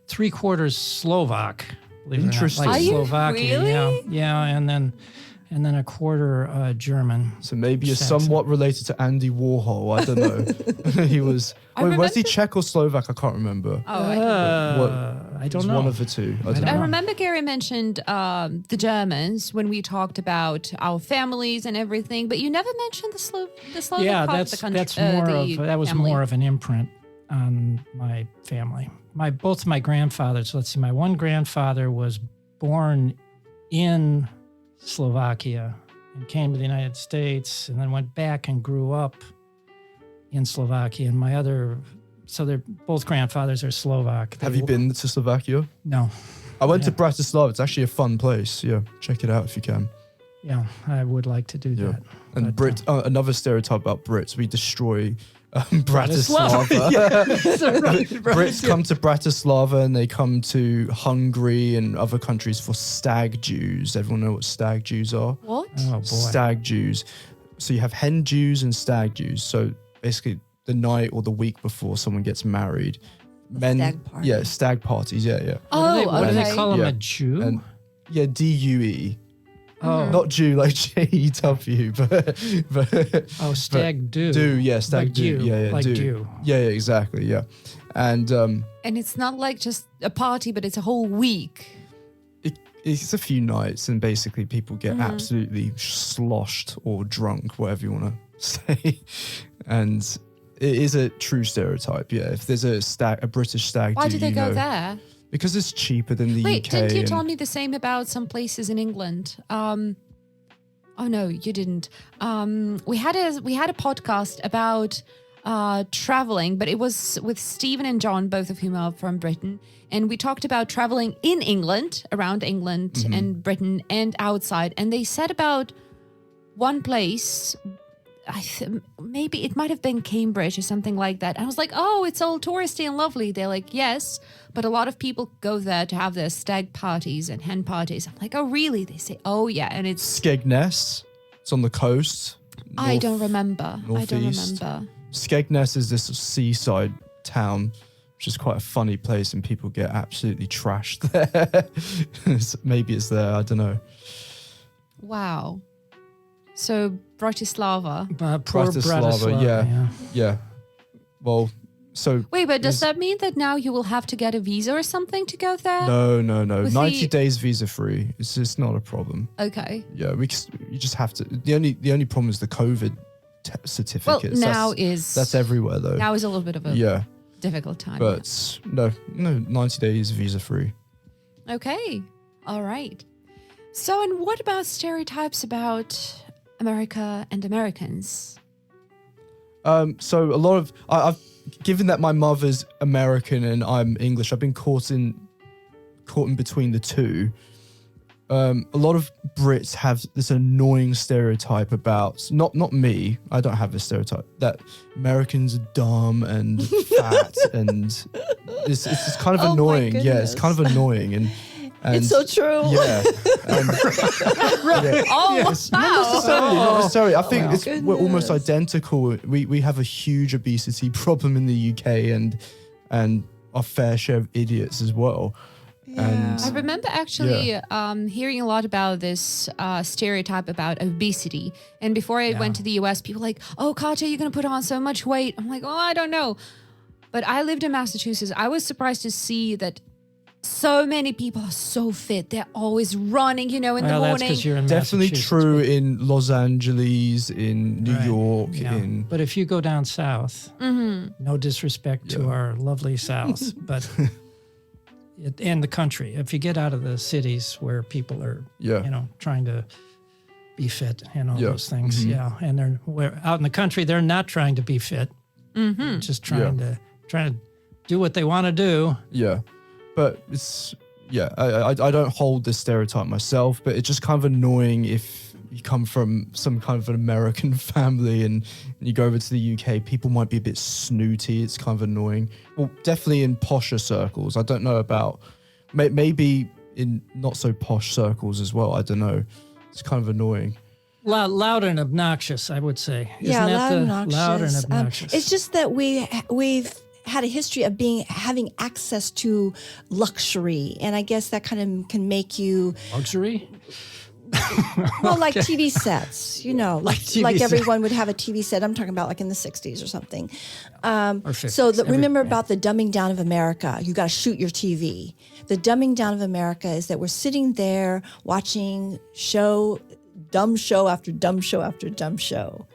3/4 Slovak. Believe it or not, Interesting. like Are you Slovakia. really? Yeah, and then a quarter German. So maybe you're Saxon. somewhat related to Andy Warhol. I don't know. He was. Wait, was he Czech or Slovak? I can't remember. Oh, I don't I It don't was know. one of the two. I don't I know. remember Gary mentioned the Germans when we talked about our families and everything, but you never mentioned the Slovak Yeah, part of the country. that was family. more of an imprint on my family. Both my grandfathers. Let's see, my one grandfather was born in Slovakia and came to the United States, and then went back and grew up in Slovakia. And my other, so they're both grandfathers are Slovak. Have you been to Slovakia? No. I went to Bratislava. It's actually a fun place. Yeah, check it out if you can. Yeah, I would like to do Yeah. that. And But, another stereotype about Brits, we destroy Bratislava. Brits come to Bratislava and they come to Hungary and other countries for stag Jews. Everyone know what stag Jews are? What? Oh boy. Stag Jews. So you have hen Jews and stag Jews. So basically the night or the week before someone gets married. stag party. Yeah, stag parties. Yeah. Oh, What do they okay. call him? Yeah. A Jew? And yeah, DUE. oh, Not Jew like JEW, but oh, stag do. stag Like do. you, Yeah, like do. you. Yeah, exactly. Yeah. And And it's not like just a party, but it's a whole week. it's a few nights, and basically people get absolutely sloshed or drunk, whatever you want to say. And it is a true stereotype. Yeah, if there's a British stag, Why do they go know, there? Because it's cheaper than the Wait, UK. didn't you and- tell me the same about some places in England? Oh no, you didn't. We had a podcast about traveling, but it was with Stephen and John, both of whom are from Britain, and we talked about traveling in England, around England and Britain, and outside. And they said about one place. Maybe it might have been Cambridge or something like that. And I was like, oh, it's all touristy and lovely. They're like, yes, but a lot of people go there to have their stag parties and hen parties. I'm like, oh, really? They say, oh, yeah. And it's, Skegness. It's on the coast. I don't remember. northeast. Skegness is this seaside town, which is quite a funny place, and people get absolutely trashed there. Maybe it's there. I don't know. Wow. So Bratislava. Poor Bratislava. Yeah. Well, so Wait, but does that mean that now you will have to get a visa or something to go there? no. With 90 the- days visa free. It's just not a problem. Okay. Yeah, you just have to. The only problem is the COVID Well, certificates. now that's everywhere though. Now is a little bit of a yeah, difficult time. but no, 90 days visa free. Okay. All right. So, and what about stereotypes about America and Americans? So a lot of I've given that my mother's American and I'm English, I've been caught in between the two. A lot of Brits have this annoying stereotype about not me. I don't have this stereotype that Americans are dumb and fat, and it's kind of Oh my annoying. Yeah, it's goodness. kind of annoying, and It's so true. yeah. And, yeah. Oh, Yes, not necessarily. I think we're almost Goodness. identical. We have a huge obesity problem in the UK, and our fair share of idiots as well. And I remember actually hearing a lot about this stereotype about obesity. And before I went to the US, people were like, oh, Katya, you're going to put on so much weight. I'm like, oh, I don't know. But I lived in Massachusetts. I was surprised to see that so many people are so fit. They're always running, in the That's morning. because you're in definitely Massachusetts. true in Los Angeles, in New Right. York, Yeah. in But if you go down south, no disrespect to our lovely south, but in the country, if you get out of the cities where people are, trying to be fit and all those things, and out in the country, they're not trying to be fit, just trying to do what they want to do. yeah. But it's I don't hold this stereotype myself, but it's just kind of annoying if you come from some kind of an American family and you go over to the UK, people might be a bit snooty. It's kind of annoying. Well, definitely in posher circles. I don't know about, maybe in not so posh circles as well. I don't know. It's kind of annoying. Loud and obnoxious, I would say. Yeah, Isn't that loud and obnoxious. loud and obnoxious? It's just that we've had a history of having access to luxury, and I guess that kind of can make you Luxury? well, like TV sets, like TV like set. everyone would have a TV set. I'm talking about like in the 60s or something. Or 50s. So remember about the dumbing down of America. You got to shoot your TV. The dumbing down of America is that we're sitting there watching dumb show after dumb show after dumb show.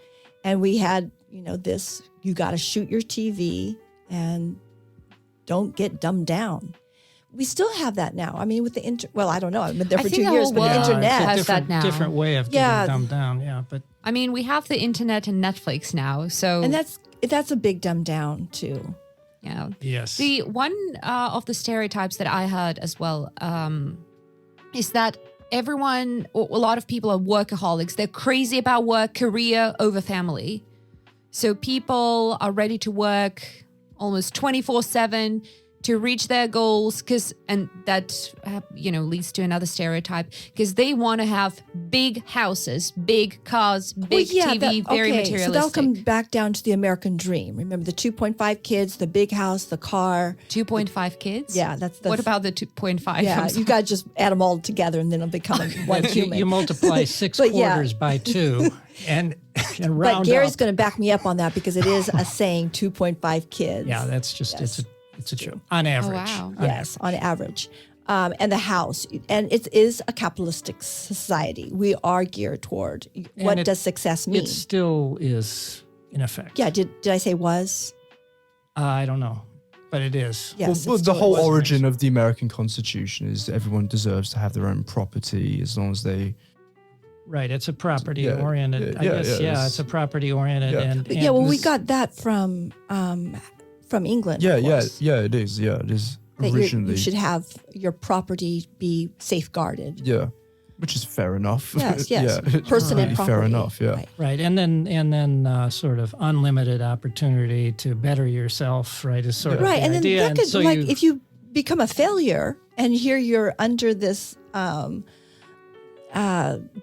And we had, this, you got to shoot your TV and don't get dumbed down. We still have that now. I mean, with the well, I don't know. I've been there for 2 years, but the world internet. has It's a that now. different way of getting dumbed down. Yeah, but I mean, we have the internet and Netflix now, so And that's a big dumb down too. yeah. yes. The one of the stereotypes that I heard as well is that everyone, or a lot of people are workaholics. They're crazy about work, career over family. So people are ready to work almost 24/7 to reach their goals, and that leads to another stereotype, because they want to have big houses, big cars, big TV, very materialistic. So that'll come back down to the American dream. Remember the 2.5 kids, the big house, the car. 2.5 kids? Yeah, that's What about the 2.5? Yeah, you got to just add them all together and then it'll become one human. You multiply 6 But yeah. quarters by 2 and round But Gary's up. going to back me up on that, because it is a saying 2.5 kids. Yeah, that's just, Yes. it's a joke. On average. wow. Yes, on average. And the house. And it is a capitalistic society. We are geared toward what does success mean? It still is, in effect. Yeah, did I say was? I don't know, but it is. Yes. Well, it the still whole is. origin of the American Constitution is everyone deserves to have their own property as long as they. Right, it's a property Yeah, oriented. yeah, I guess, yeah, it's a property oriented. Yeah. And Yeah, well, we this- got that from England. Yeah, of course, it is. Yeah, it is that originally. you should have your property be safeguarded. Yeah, which is fair enough. Yes, yeah, it's person and completely property. fair enough. Yeah. Right. Right, and then sort of unlimited opportunity to better yourself. Right, is sort of Right, the and then idea. that And could, so like, you- if you become a failure and here you're under this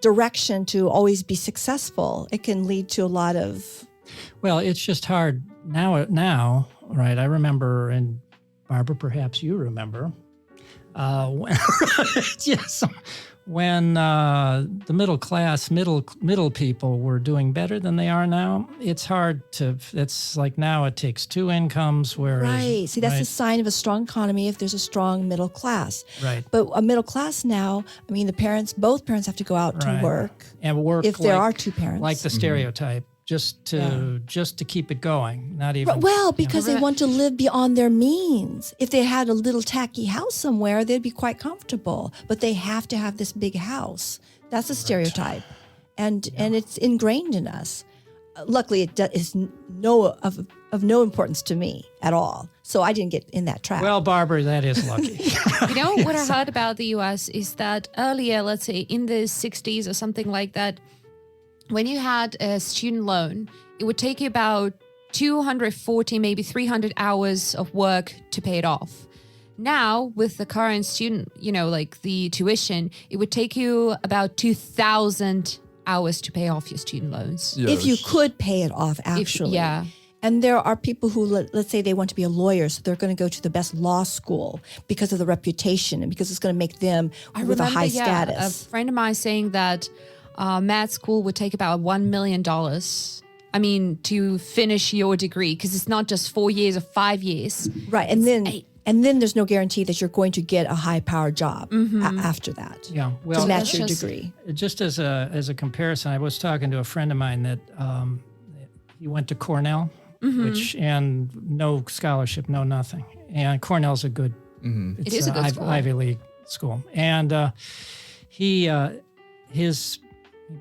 direction to always be successful, it can lead to a lot of. Well, it's just hard now, right? I remember, and Barbara, perhaps you remember, when, yes, when the middle class, middle people were doing better than they are now. It's hard to. It's like now it takes 2 incomes, whereas Right. See, that's right, a sign of a strong economy if there's a strong middle class. right. But a middle class now, I mean, both parents have to go out to Right. work And work if there like- are 2 parents. like the stereotype, just to keep it going, not even. Well, because they want to live beyond their means. If they had a little tacky house somewhere, they'd be quite comfortable. But they have to have this big house. That's a stereotype, and it's ingrained in us. Luckily, it is of no importance to me at all. So I didn't get in that trap. Well, Barbara, that is lucky. What I heard about the US is that earlier, let's say in the 60s or something like that, when you had a student loan, it would take you about 240, maybe 300 hours of work to pay it off. Now, with the current student, like the tuition, it would take you about 2,000 hours to pay off your student loans. Yeah, if you it's- could pay it off, actually. yeah. And there are people who, let's say they want to be a lawyer, so they're going to go to the best law school because of the reputation and because it's going to make them with a high status. A friend of mine saying that med school would take about $1 million. I mean, to finish your degree, because it's not just 4 years or 5 years. Right. And then there's no guarantee that you're going to get a high-powered job after that. Yeah, To well, match your just- degree. just as a comparison, I was talking to a friend of mine that he went to Cornell, and no scholarship, no nothing. And Cornell's a good, It is a good school. Ivy League school. And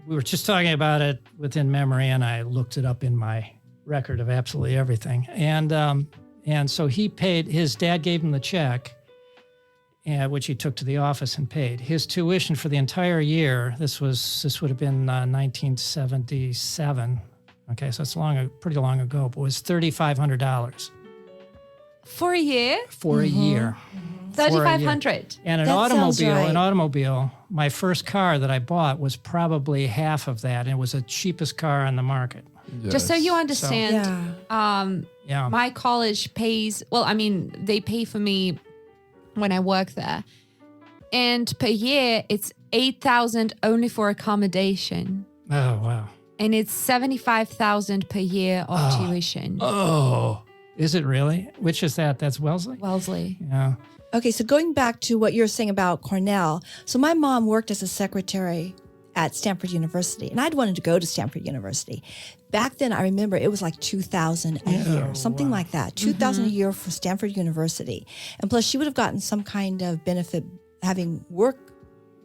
we were just talking about it within memory, and I looked it up in my record of absolutely everything. And so he paid, his dad gave him the check, which he took to the office and paid. His tuition for the entire year, this would have been 1977. Okay, so it's pretty long ago, but was $3,500 For a year? for a year. 3,500. And That sounds right. an automobile, my first car that I bought was probably half of that, and it was the cheapest car on the market. Just so you understand, Yeah. my college pays, they pay for me when I work there. And per year, it's $8,000 only for accommodation. Oh, wow. And it's $75,000 per year of tuition. Oh, is it really? Which is that? That's Wellesley? Wellesley. Yeah. Okay, so going back to what you were saying about Cornell. So my mom worked as a secretary at Stanford University, and I'd wanted to go to Stanford University. Back then, I remember it was like $2,000 a year, something like that. $2,000 a year for Stanford University. And plus, she would have gotten some kind of benefit having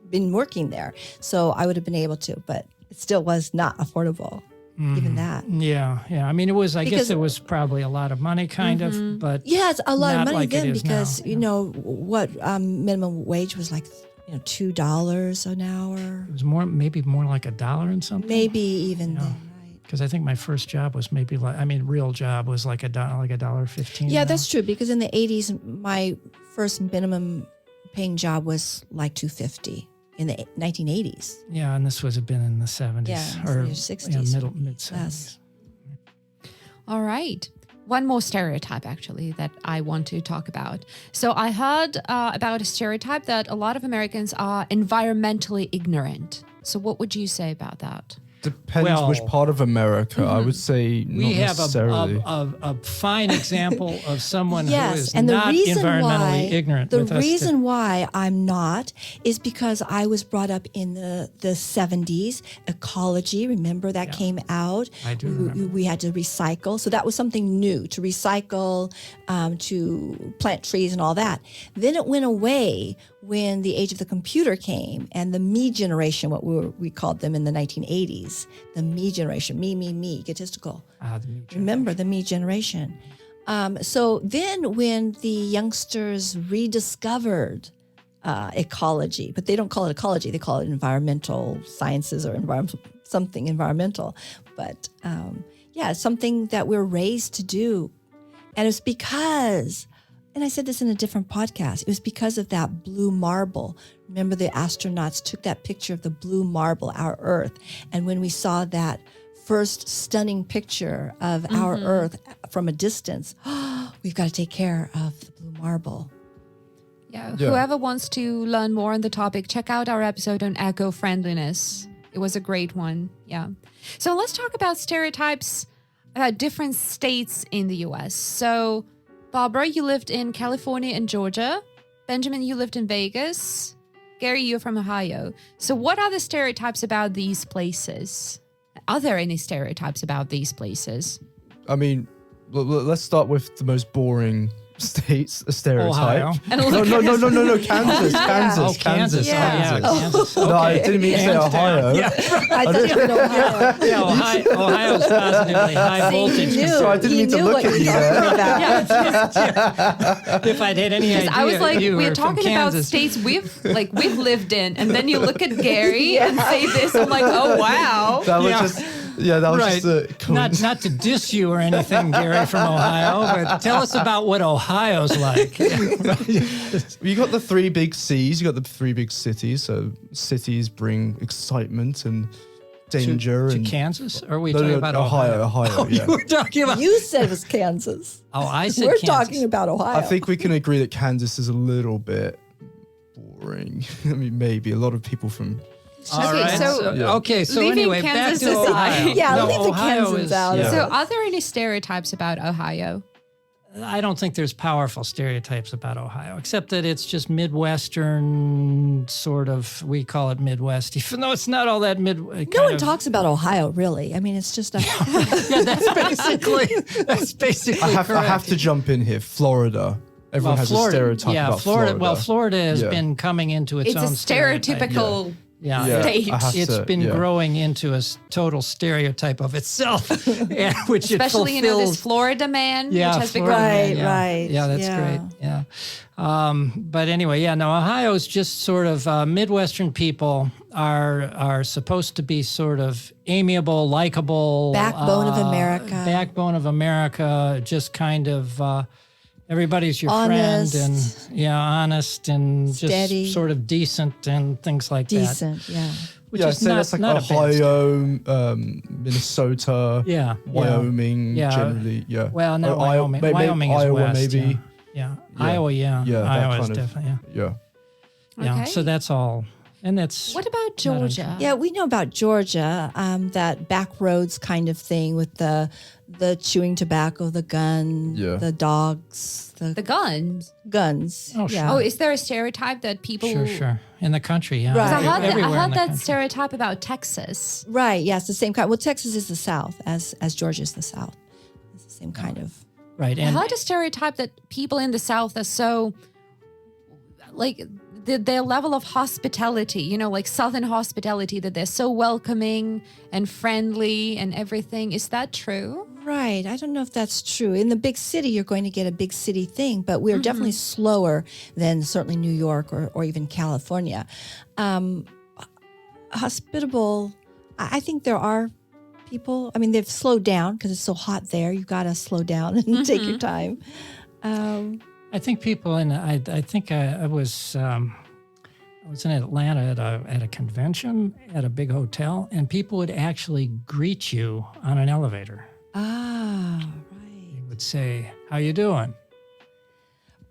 been working there. So I would have been able to, but it still was not affordable, even that. Yeah. I mean, I guess it was probably a lot of money, kind of, but Yeah, it's a lot of not money like it then is because, now. you know, what minimum wage was like, $2 an hour. It was maybe more like $1 and something. Maybe even then, right? Because I think my first job was maybe real job was like $1.15. Yeah, that's true. Because in the 80s, my first minimum paying job was like $2.50 in the 1980s. Yeah, and this would have been in the 70s or 60s. mid 70s. Yes. All right. One more stereotype, actually, that I want to talk about. So I heard about a stereotype that a lot of Americans are environmentally ignorant. So what would you say about that? Depends which part of America. I would say not We have necessarily. a fine example of someone who Yes, is and the not reason environmentally why ignorant. the with us reason why I'm not is because I was brought up in the 70s. Ecology, remember that came out. I do remember. We had to recycle, so that was something new to recycle, to plant trees and all that. Then it went away when the age of the computer came and the me generation, what we called them in the 1980s, the me generation, me, egotistical. Remember the me generation. So then when the youngsters rediscovered ecology, but they don't call it ecology, they call it environmental sciences or something environmental. But it's something that we're raised to do. And it's because, and I said this in a different podcast, it was because of that blue marble. Remember the astronauts took that picture of the blue marble, our Earth. And when we saw that first stunning picture of our Earth from a distance, we've got to take care of the blue marble. Yeah, whoever wants to learn more on the topic, check out our episode on eco-friendliness. It was a great one. Yeah. So let's talk about stereotypes about different states in the U.S. So, Barbara, you lived in California and Georgia. Benjamin, you lived in Vegas. Gary, you're from Ohio. So what are the stereotypes about these places? Are there any stereotypes about these places? I mean, let's start with the most boring states, a stereotype. Ohio. No, Kansas. Oh, Kansas. Yeah. Kansas. No, I didn't mean to say Ohio. Yeah, I thought you meant Ohio. Ohio's positively high voltage. So I didn't mean to look at you there. If I'd had any idea, I was like, you we're were from talking about Kansas. states we've lived in, and then you look at Gary and say this. I'm like, oh wow. That was Yeah. just, that was Right. just a coincidence. Not to diss you or anything, Gary, from Ohio, but tell us about what Ohio's like. You got the three big C's, you got the three big cities. So cities bring excitement and danger. to and Kansas? Or are we No, talking no, about Ohio? Oh, Yeah. you were talking about... You said it was Kansas. Oh, I said We're Kansas. talking about Ohio. I think we can agree that Kansas is a little bit boring. I mean, maybe a lot of people from. All Okay, right. so- Okay, so leaving anyway, Kansas back to aside. Ohio. Yeah, No, leave the Ohio Kansans is- out. Yeah. So are there any stereotypes about Ohio? I don't think there's powerful stereotypes about Ohio, except that it's just Midwestern sort of, we call it Midwest, even though it's not all that No one talks about Ohio, really. I mean, it's just a... Yeah, that's basically I have correct. to jump in here. Florida. Everyone has a stereotype about Florida. Well, Florida has Yeah. been coming into its It's own a stereotypical Yeah, state. It's been growing into a total stereotype of itself, which especially it fulfills. this Florida man, which has become Right. Yeah, that's great. Yeah, but anyway, Ohio's just sort of Midwestern people are supposed to be sort of amiable, likable, Backbone of America. Backbone of America, just kind of. Everybody's your honest, friend and honest and steady, just sort of decent and things like that. Decent, yeah. Which is so that's like Ohio, Minnesota, Wyoming, generally, Well, not Wyoming. Wyoming is Iowa, west. maybe. Yeah. Iowa, Iowa is definitely, Yeah. Yeah, so that's all. And that's... What about Georgia? Yeah, we know about Georgia, that back roads kind of thing with the chewing tobacco, the gun, the dogs, the guns. Guns. Oh, sure. Oh, is there a stereotype that people? Sure. In the country, yeah. Right. I heard that country. stereotype about Texas. Right. Yeah, it's the same kind. Well, Texas is the South, as Georgia is the South. It's the same kind of. Right. I heard a stereotype that people in the South are so, like, their level of hospitality, like Southern hospitality, that they're so welcoming and friendly and everything. Is that true? Right. I don't know if that's true. In the big city, you're going to get a big city thing, but we're definitely slower than certainly New York or even California. Hospitable, I think there are people, they've slowed down because it's so hot there. You've got to slow down and take your time. I think people I think I was in Atlanta at a convention at a big hotel, and people would actually greet you on an elevator. Ah, right. They would say, "How you doing?"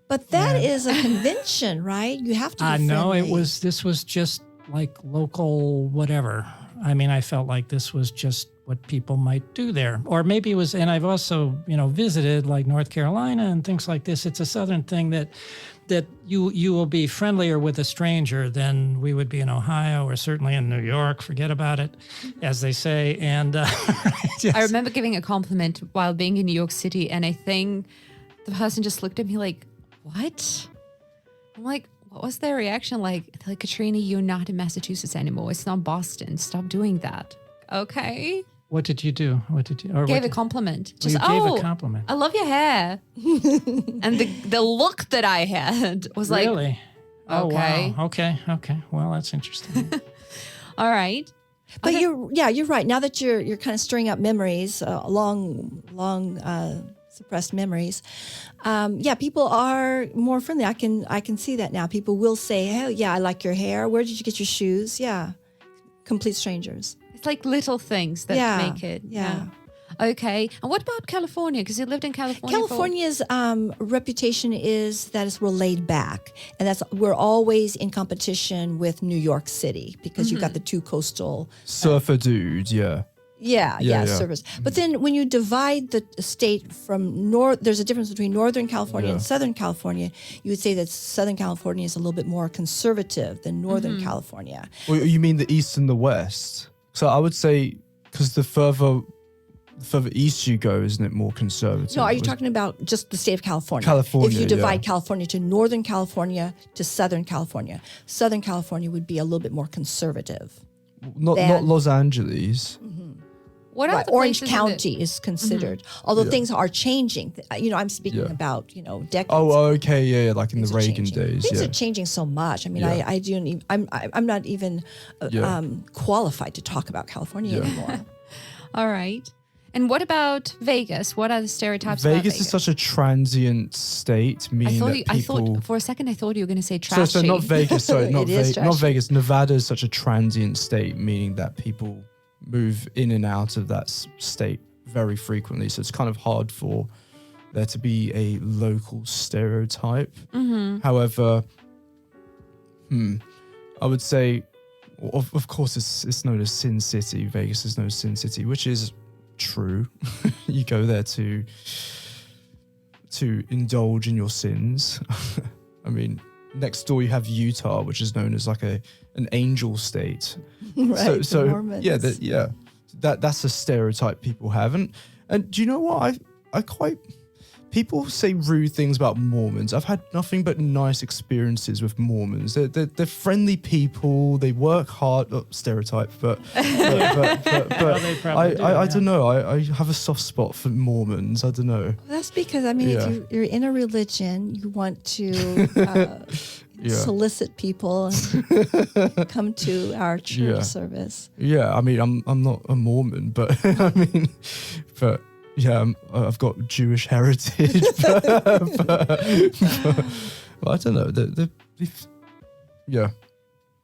But that is a convention, right? You have to be No, friendly. this was just like local whatever. I felt like this was just what people might do there. Or maybe it was, and I've also, visited like North Carolina and things like this. It's a Southern thing that you will be friendlier with a stranger than we would be in Ohio or certainly in New York. Forget about it, as they say. And I remember giving a compliment while being in New York City, and I think the person just looked at me like, what? I'm like, what was their reaction like? They're like, Katerina, you're not in Massachusetts anymore. It's not Boston. Stop doing that. Okay. What did you do? Gave a compliment. Just you gave a compliment. I love your hair. And the look that I had was like, really? Okay. Oh, wow. Okay. Well, that's interesting. All right. But you're right. Now that you're kind of stirring up memories, long suppressed memories. People are more friendly. I can see that now. People will say, "Hey, yeah, I like your hair. Where did you get your shoes?" Yeah, complete strangers. It's like little things that make it. Yeah. Okay. And what about California? Because you lived in California. California's reputation is that we're laid back, and we're always in competition with New York City because you've got the two coastal surfer dudes. Yeah. service. But then when you divide the state from there's a difference between Northern California and Southern California. You would say that Southern California is a little bit more conservative than Northern California. Well, you mean the East and the West? So I would say, because the further east you go, isn't it more conservative? No, are you talking about just the state of California? California, if you divide California to Northern California to Southern California would be a little bit more conservative. Not Los Angeles. What are the Orange places County is considered, although things are changing. I'm speaking about decades. Oh, okay, yeah, like in the Reagan days. Things are changing so much. I'm not even qualified to talk about California anymore. All right. And what about Vegas? What are the stereotypes about Vegas? Vegas is such a transient state, meaning I thought for a second you were going to say trashy. So not Vegas, sorry, not Vegas. Nevada is such a transient state, meaning that people move in and out of that state very frequently. So it's kind of hard for there to be a local stereotype. However, I would say, of course, it's known as Sin City. Vegas is known as Sin City, which is true. You go there to indulge in your sins. Next door you have Utah, which is known as like an angel state. Right. So that's a stereotype people have. And do you know what? I quite people say rude things about Mormons. I've had nothing but nice experiences with Mormons. They're friendly people. They work hard. Oh, stereotype, but they probably do, I don't know. I have a soft spot for Mormons. I don't know. That's because, I mean, if you're in a religion, you want to solicit people and come to our church service. Yeah, I mean, I'm not a Mormon, but I mean, but yeah, I've got Jewish heritage. but I don't know. Yeah,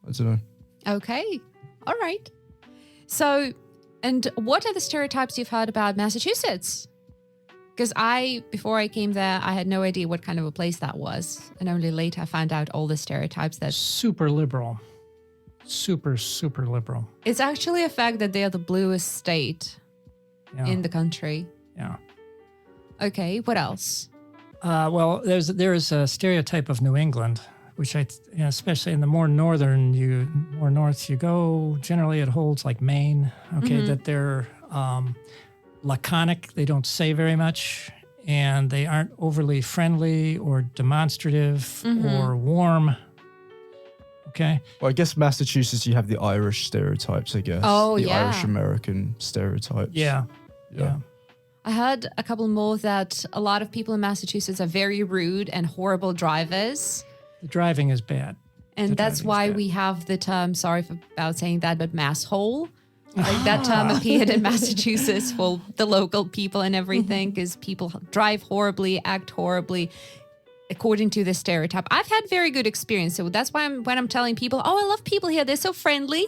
I don't know. Okay. All right. So, and what are the stereotypes you've heard about Massachusetts? Because before I came there, I had no idea what kind of a place that was. And only later I found out all the stereotypes that... Super liberal. Super, super liberal. It's actually a fact that they are the bluest state in the country. Yeah. Okay, what else? Well, there is a stereotype of New England, which especially in the more north you go, generally it holds like Maine, that they're laconic, they don't say very much, and they aren't overly friendly or demonstrative or warm. Okay. Well, I guess Massachusetts, you have the Irish stereotypes, I guess. Oh, the yeah. Irish-American stereotypes. Yeah. I heard a couple more that a lot of people in Massachusetts are very rude and horrible drivers. The driving is bad. And that's why we have the term, sorry about saying that, but masshole. Like that term appeared in Massachusetts for the local people and everything, because people drive horribly, act horribly, according to the stereotype. I've had very good experience. So that's why when I'm telling people, oh, I love people here, they're so friendly.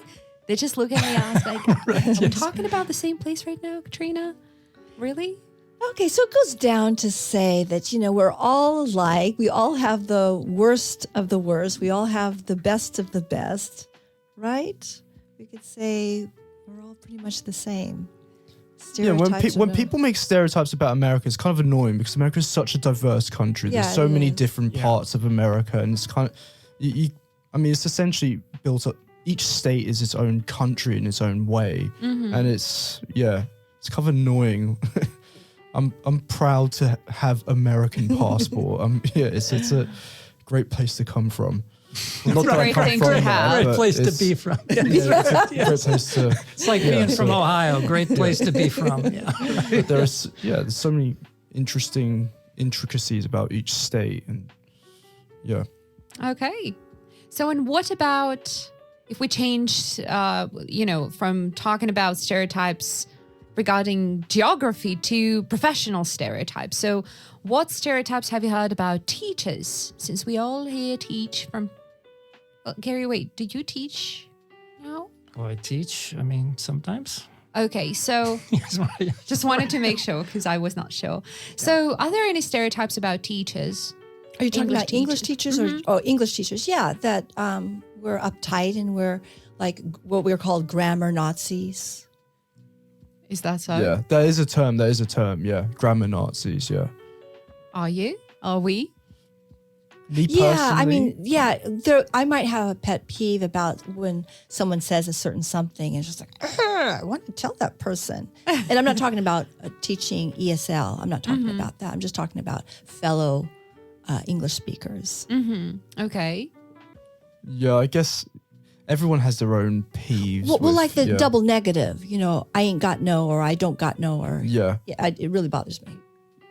They just look at me and ask like, are we talking about the same place right now, Katerina? Really? Okay, so it goes down to say that, we're all alike. We all have the worst of the worst. We all have the best of the best, right? We could say we're all pretty much the same. When people make stereotypes about America, it's kind of annoying because America is such a diverse country. There's so many different parts of America, and it's kind of, it's essentially built up. Each state is its own country in its own way, and it's kind of annoying. I'm proud to have American passport. It's a great place to come from. Well, not that I Great come thing from to there, have. Great but place to it's- be from. Great place to. It's like being from Ohio. Great place to be from. Yeah. But there's so many interesting intricacies about each state, and Okay. So, and what about if we change, from talking about stereotypes regarding geography to professional stereotypes? So, what stereotypes have you heard about teachers? Since we all here teach from... Well, Gary, wait, do you teach now? Oh, I teach. Sometimes. Okay, so just wanted to make sure because I was not sure. So, are there any stereotypes about teachers? Are you talking about English teachers or English teachers? Yeah, that we're uptight and we're like what we're called grammar Nazis. Is that so? yeah, that is a term. Yeah, grammar Nazis. Yeah. Are you? Are we? Me Yeah, personally, I might have a pet peeve about when someone says a certain something and it's just like, I want to tell that person. And I'm not talking about teaching ESL. I'm not talking about that. I'm just talking about fellow English speakers. Okay. Yeah, I guess everyone has their own peeves. Well, like the yeah. double negative, I ain't got no, or I don't got no, or Yeah, it really bothers me.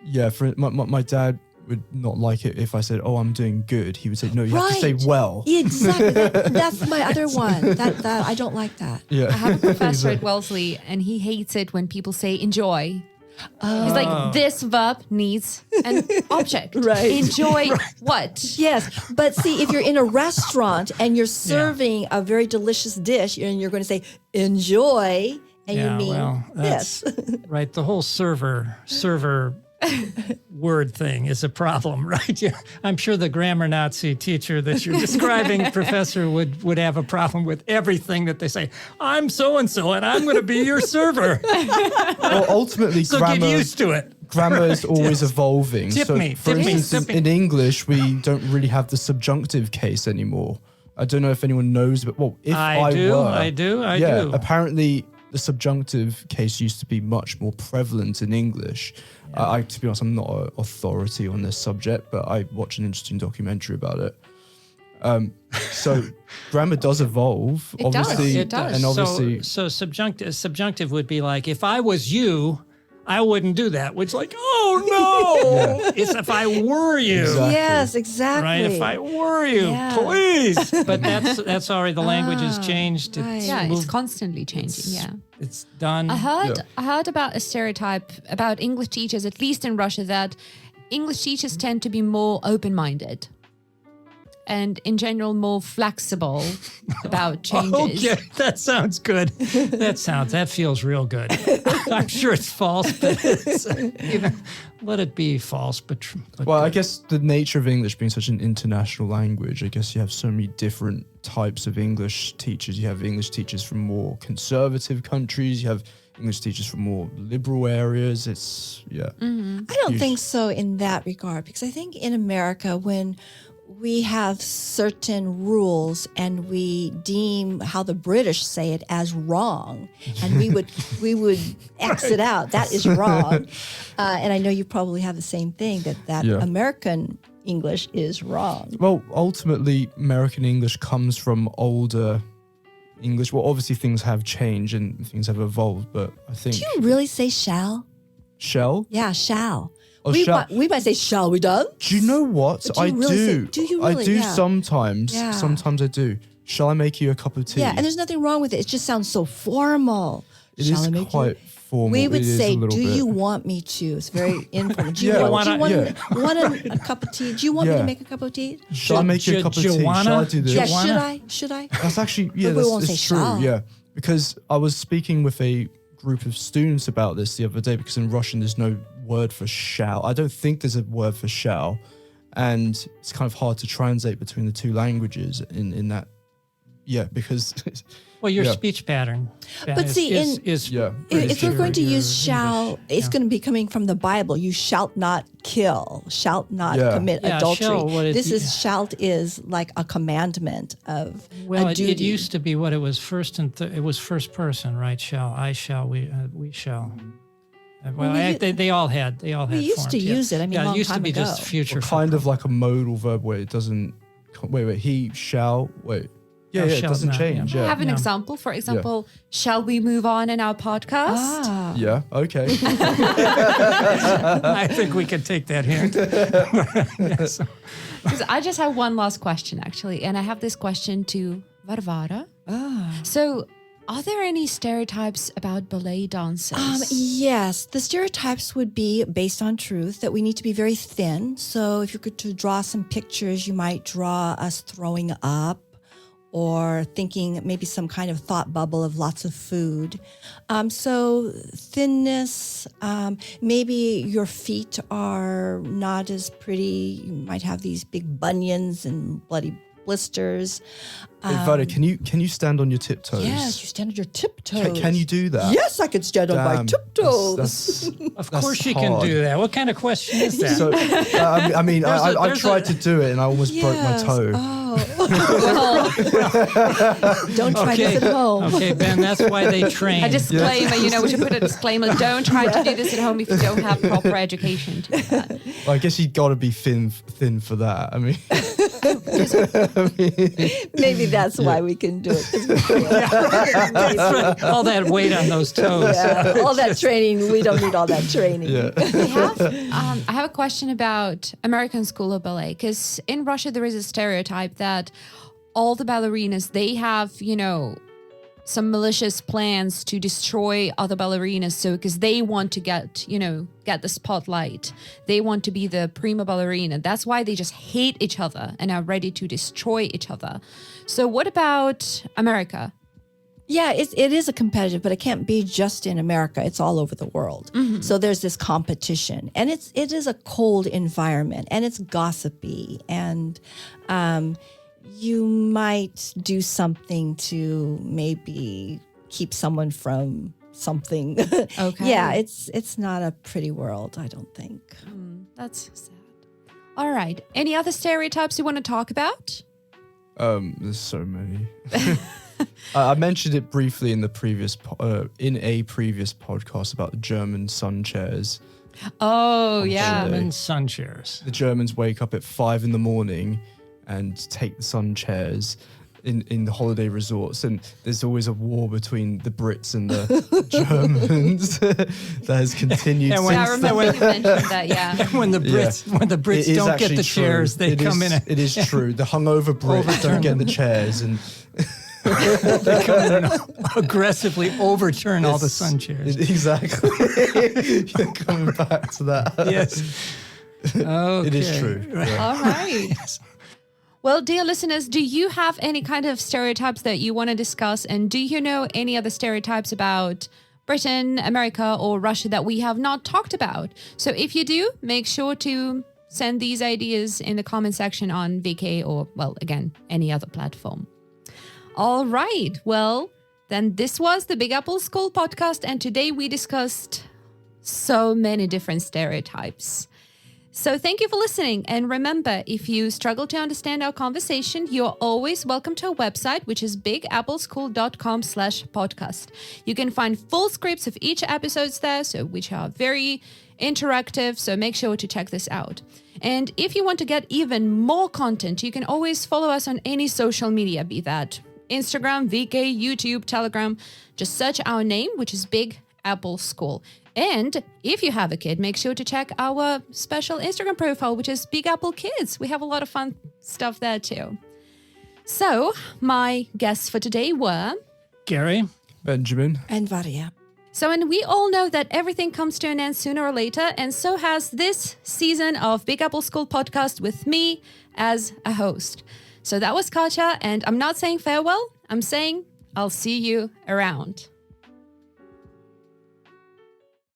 yeah. For my dad would not like it if I said, "Oh, I'm doing good." He would say, "No, you have to say Right. well." Exactly. That's my other one. That I don't like that. Yeah, I have a professor at Wellesley, and he hates it when people say enjoy. He's like, this verb needs an object. Right. Enjoy what? Yes, but see, if you're in a restaurant and you're serving a very delicious dish, and you're going to say enjoy, and you mean that's this. right. The whole server word thing is a problem, right? Yeah. I'm sure the grammar Nazi teacher that you're describing, professor, would have a problem with everything that they say. I'm so-and-so, and I'm going to be your server. well, ultimately, So grammar get used to it. grammar is always evolving. Tip so, me, for tip me, instance, tip me. in English, we don't really have the subjunctive case anymore. I don't know if anyone knows, but if I do. apparently the subjunctive case used to be much more prevalent in English. To be honest, I'm not an authority on this subject, but I watched an interesting documentary about it. So grammar does evolve. It does. And obviously, so subjunctive would be like, if I was you, I wouldn't do that. Which like, oh no, it's if I were you. Exactly. Yes, exactly. Right, if I were you, Yeah. please. But that's already, the language has changed. right. Yeah, it's moved- constantly changing. it's done. I heard about a stereotype about English teachers, at least in Russia, that English teachers tend to be more open-minded and in general more flexible about changes. Okay, that sounds good. That feels real good. I'm sure it's false, but it's, let it be false. But well, I good. guess the nature of English being such an international language, I guess you have so many different types of English teachers. You have English teachers from more conservative countries. You have English teachers from more liberal areas. It's, I don't think so in that regard, because I think in America, when we have certain rules and we deem how the British say it as wrong, and we would X it out. That is wrong. And I know you probably have the same thing, that American English is wrong. Well, ultimately, American English comes from older English. Well, obviously things have changed and things have evolved, but I think... Do you really say shall? Shall? Yeah, shall. Oh, we shall. We might say, shall we done? Do you know what? Do you I really do. say- do you really? I do Yeah. sometimes. Yeah. Sometimes I do. Shall I make you a cup of tea? Yeah, and there's nothing wrong with it. It just sounds so formal. It Shall is I make quite you? formal. We would It is say, a little do bit. you want me to? It's very informal. Do you Yeah. want Yeah. a cup of tea? Do you want me Yeah. to make a cup of tea? Shall I make you a cup of tea? Joanna? Shall I do this? Yeah, Joanna? should I? That's actually, yeah, But we that's won't it's say true. shall. Yeah, because I was speaking with a group of students about this the other day, because in Russian there's no word for shall. I don't think there's a word for shall, and it's kind of hard to translate between the two languages in that. Yeah, because Well, your Yeah. speech pattern. But see, is yeah, If we're going to your use shall, English, it's going to be coming from the Bible. You shalt not kill, shalt not Yeah. commit Yeah, adultery. shall, what it- This is shalt is like a commandment of well, a it duty. used to be what it was first and it was first person, right? Shall, I shall, we shall. Well, they all had. They all had. used forms, to yeah. use it, I mean, yeah, long it used to time be ago. just future. kind of like a modal verb where it doesn't. Wait, he shall. Wait, yeah, Oh, it shall doesn't not, change. yeah. Yeah, Have an Yeah. example. For example, shall we move on in our podcast? Ah. yeah, okay. I think we can take that hint. Yes. Because I just have one last question, actually, and I have this question to Varvara. So, are there any stereotypes about ballet dancers? Yes, the stereotypes would be based on truth, that we need to be very thin. So if you could to draw some pictures, you might draw us throwing up or thinking maybe some kind of thought bubble of lots of food. So thinness, maybe your feet are not as pretty. You might have these big bunions and bloody blisters. Vada, can you stand on your tiptoes? Yes, you stand on your tiptoes. Can you do that? Yes, I can stand on my Damn, tiptoes. Of That's course you can hard. do that. What kind of question is that? So, I mean, I there's tried to do it and I almost broke my toe. Oh. Don't try this at home. Okay, Ben, that's why they train. A disclaimer, we should put a disclaimer. Don't try to do this at home if you don't have proper education to do that. Well, I guess you got to be thin for that. I mean, Maybe that's why we can do it. 'cause All that weight on those toes. yeah, all that training, we don't need all that training. yeah. I have a question about American School of Ballet, because in Russia there is a stereotype that all the ballerinas, they have, some malicious plans to destroy other ballerinas. So because they want to get the spotlight, they want to be the prima ballerina. That's why they just hate each other and are ready to destroy each other. So what about America? Yeah, it is a competitive, but it can't be just in America. It's all over the world. So there's this competition, and it is a cold environment, and it's gossipy, and you might do something to maybe keep someone from something. Okay. Yeah, it's not a pretty world, I don't think. That's sad. All right. Any other stereotypes you want to talk about? There's so many. I mentioned it briefly in the previous in a previous podcast about the German sun chairs. Oh, yeah. German sun chairs. The Germans wake up at 5 a.m. and take the sun chairs in the holiday resorts, and there's always a war between the Brits and the Germans that has continued. Yeah, I remember you mentioned that, yeah. When the Brits don't get the chairs, they come in. It is true. The hungover Brits don't get the chairs, and they come in and aggressively overturn all the sun chairs. Exactly. You're coming back to that. Yes. Okay. It is true. Yeah. All right. Yes. Well, dear listeners, do you have any kind of stereotypes that you want to discuss? And do you know any other stereotypes about Britain, America, or Russia that we have not talked about? So if you do, make sure to send these ideas in the comment section on VK or, well, again, any other platform. All right. Well, then this was the Big Apple School podcast. And today we discussed so many different stereotypes. So thank you for listening. And remember, if you struggle to understand our conversation, you're always welcome to our website, which is bigappleschool.com/podcast. You can find full scripts of each episode there, which are very interactive. So make sure to check this out. And if you want to get even more content, you can always follow us on any social media, be that Instagram, VK, YouTube, Telegram. Just search our name, which is Big Apple School. And if you have a kid, make sure to check our special Instagram profile, which is Big Apple Kids. We have a lot of fun stuff there too. So my guests for today were Gary, Benjamin, And Varia. So, and we all know that everything comes to an end sooner or later, and so has this season of Big Apple School podcast with me as a host. So that was Katja, and I'm not saying farewell, I'm saying I'll see you around.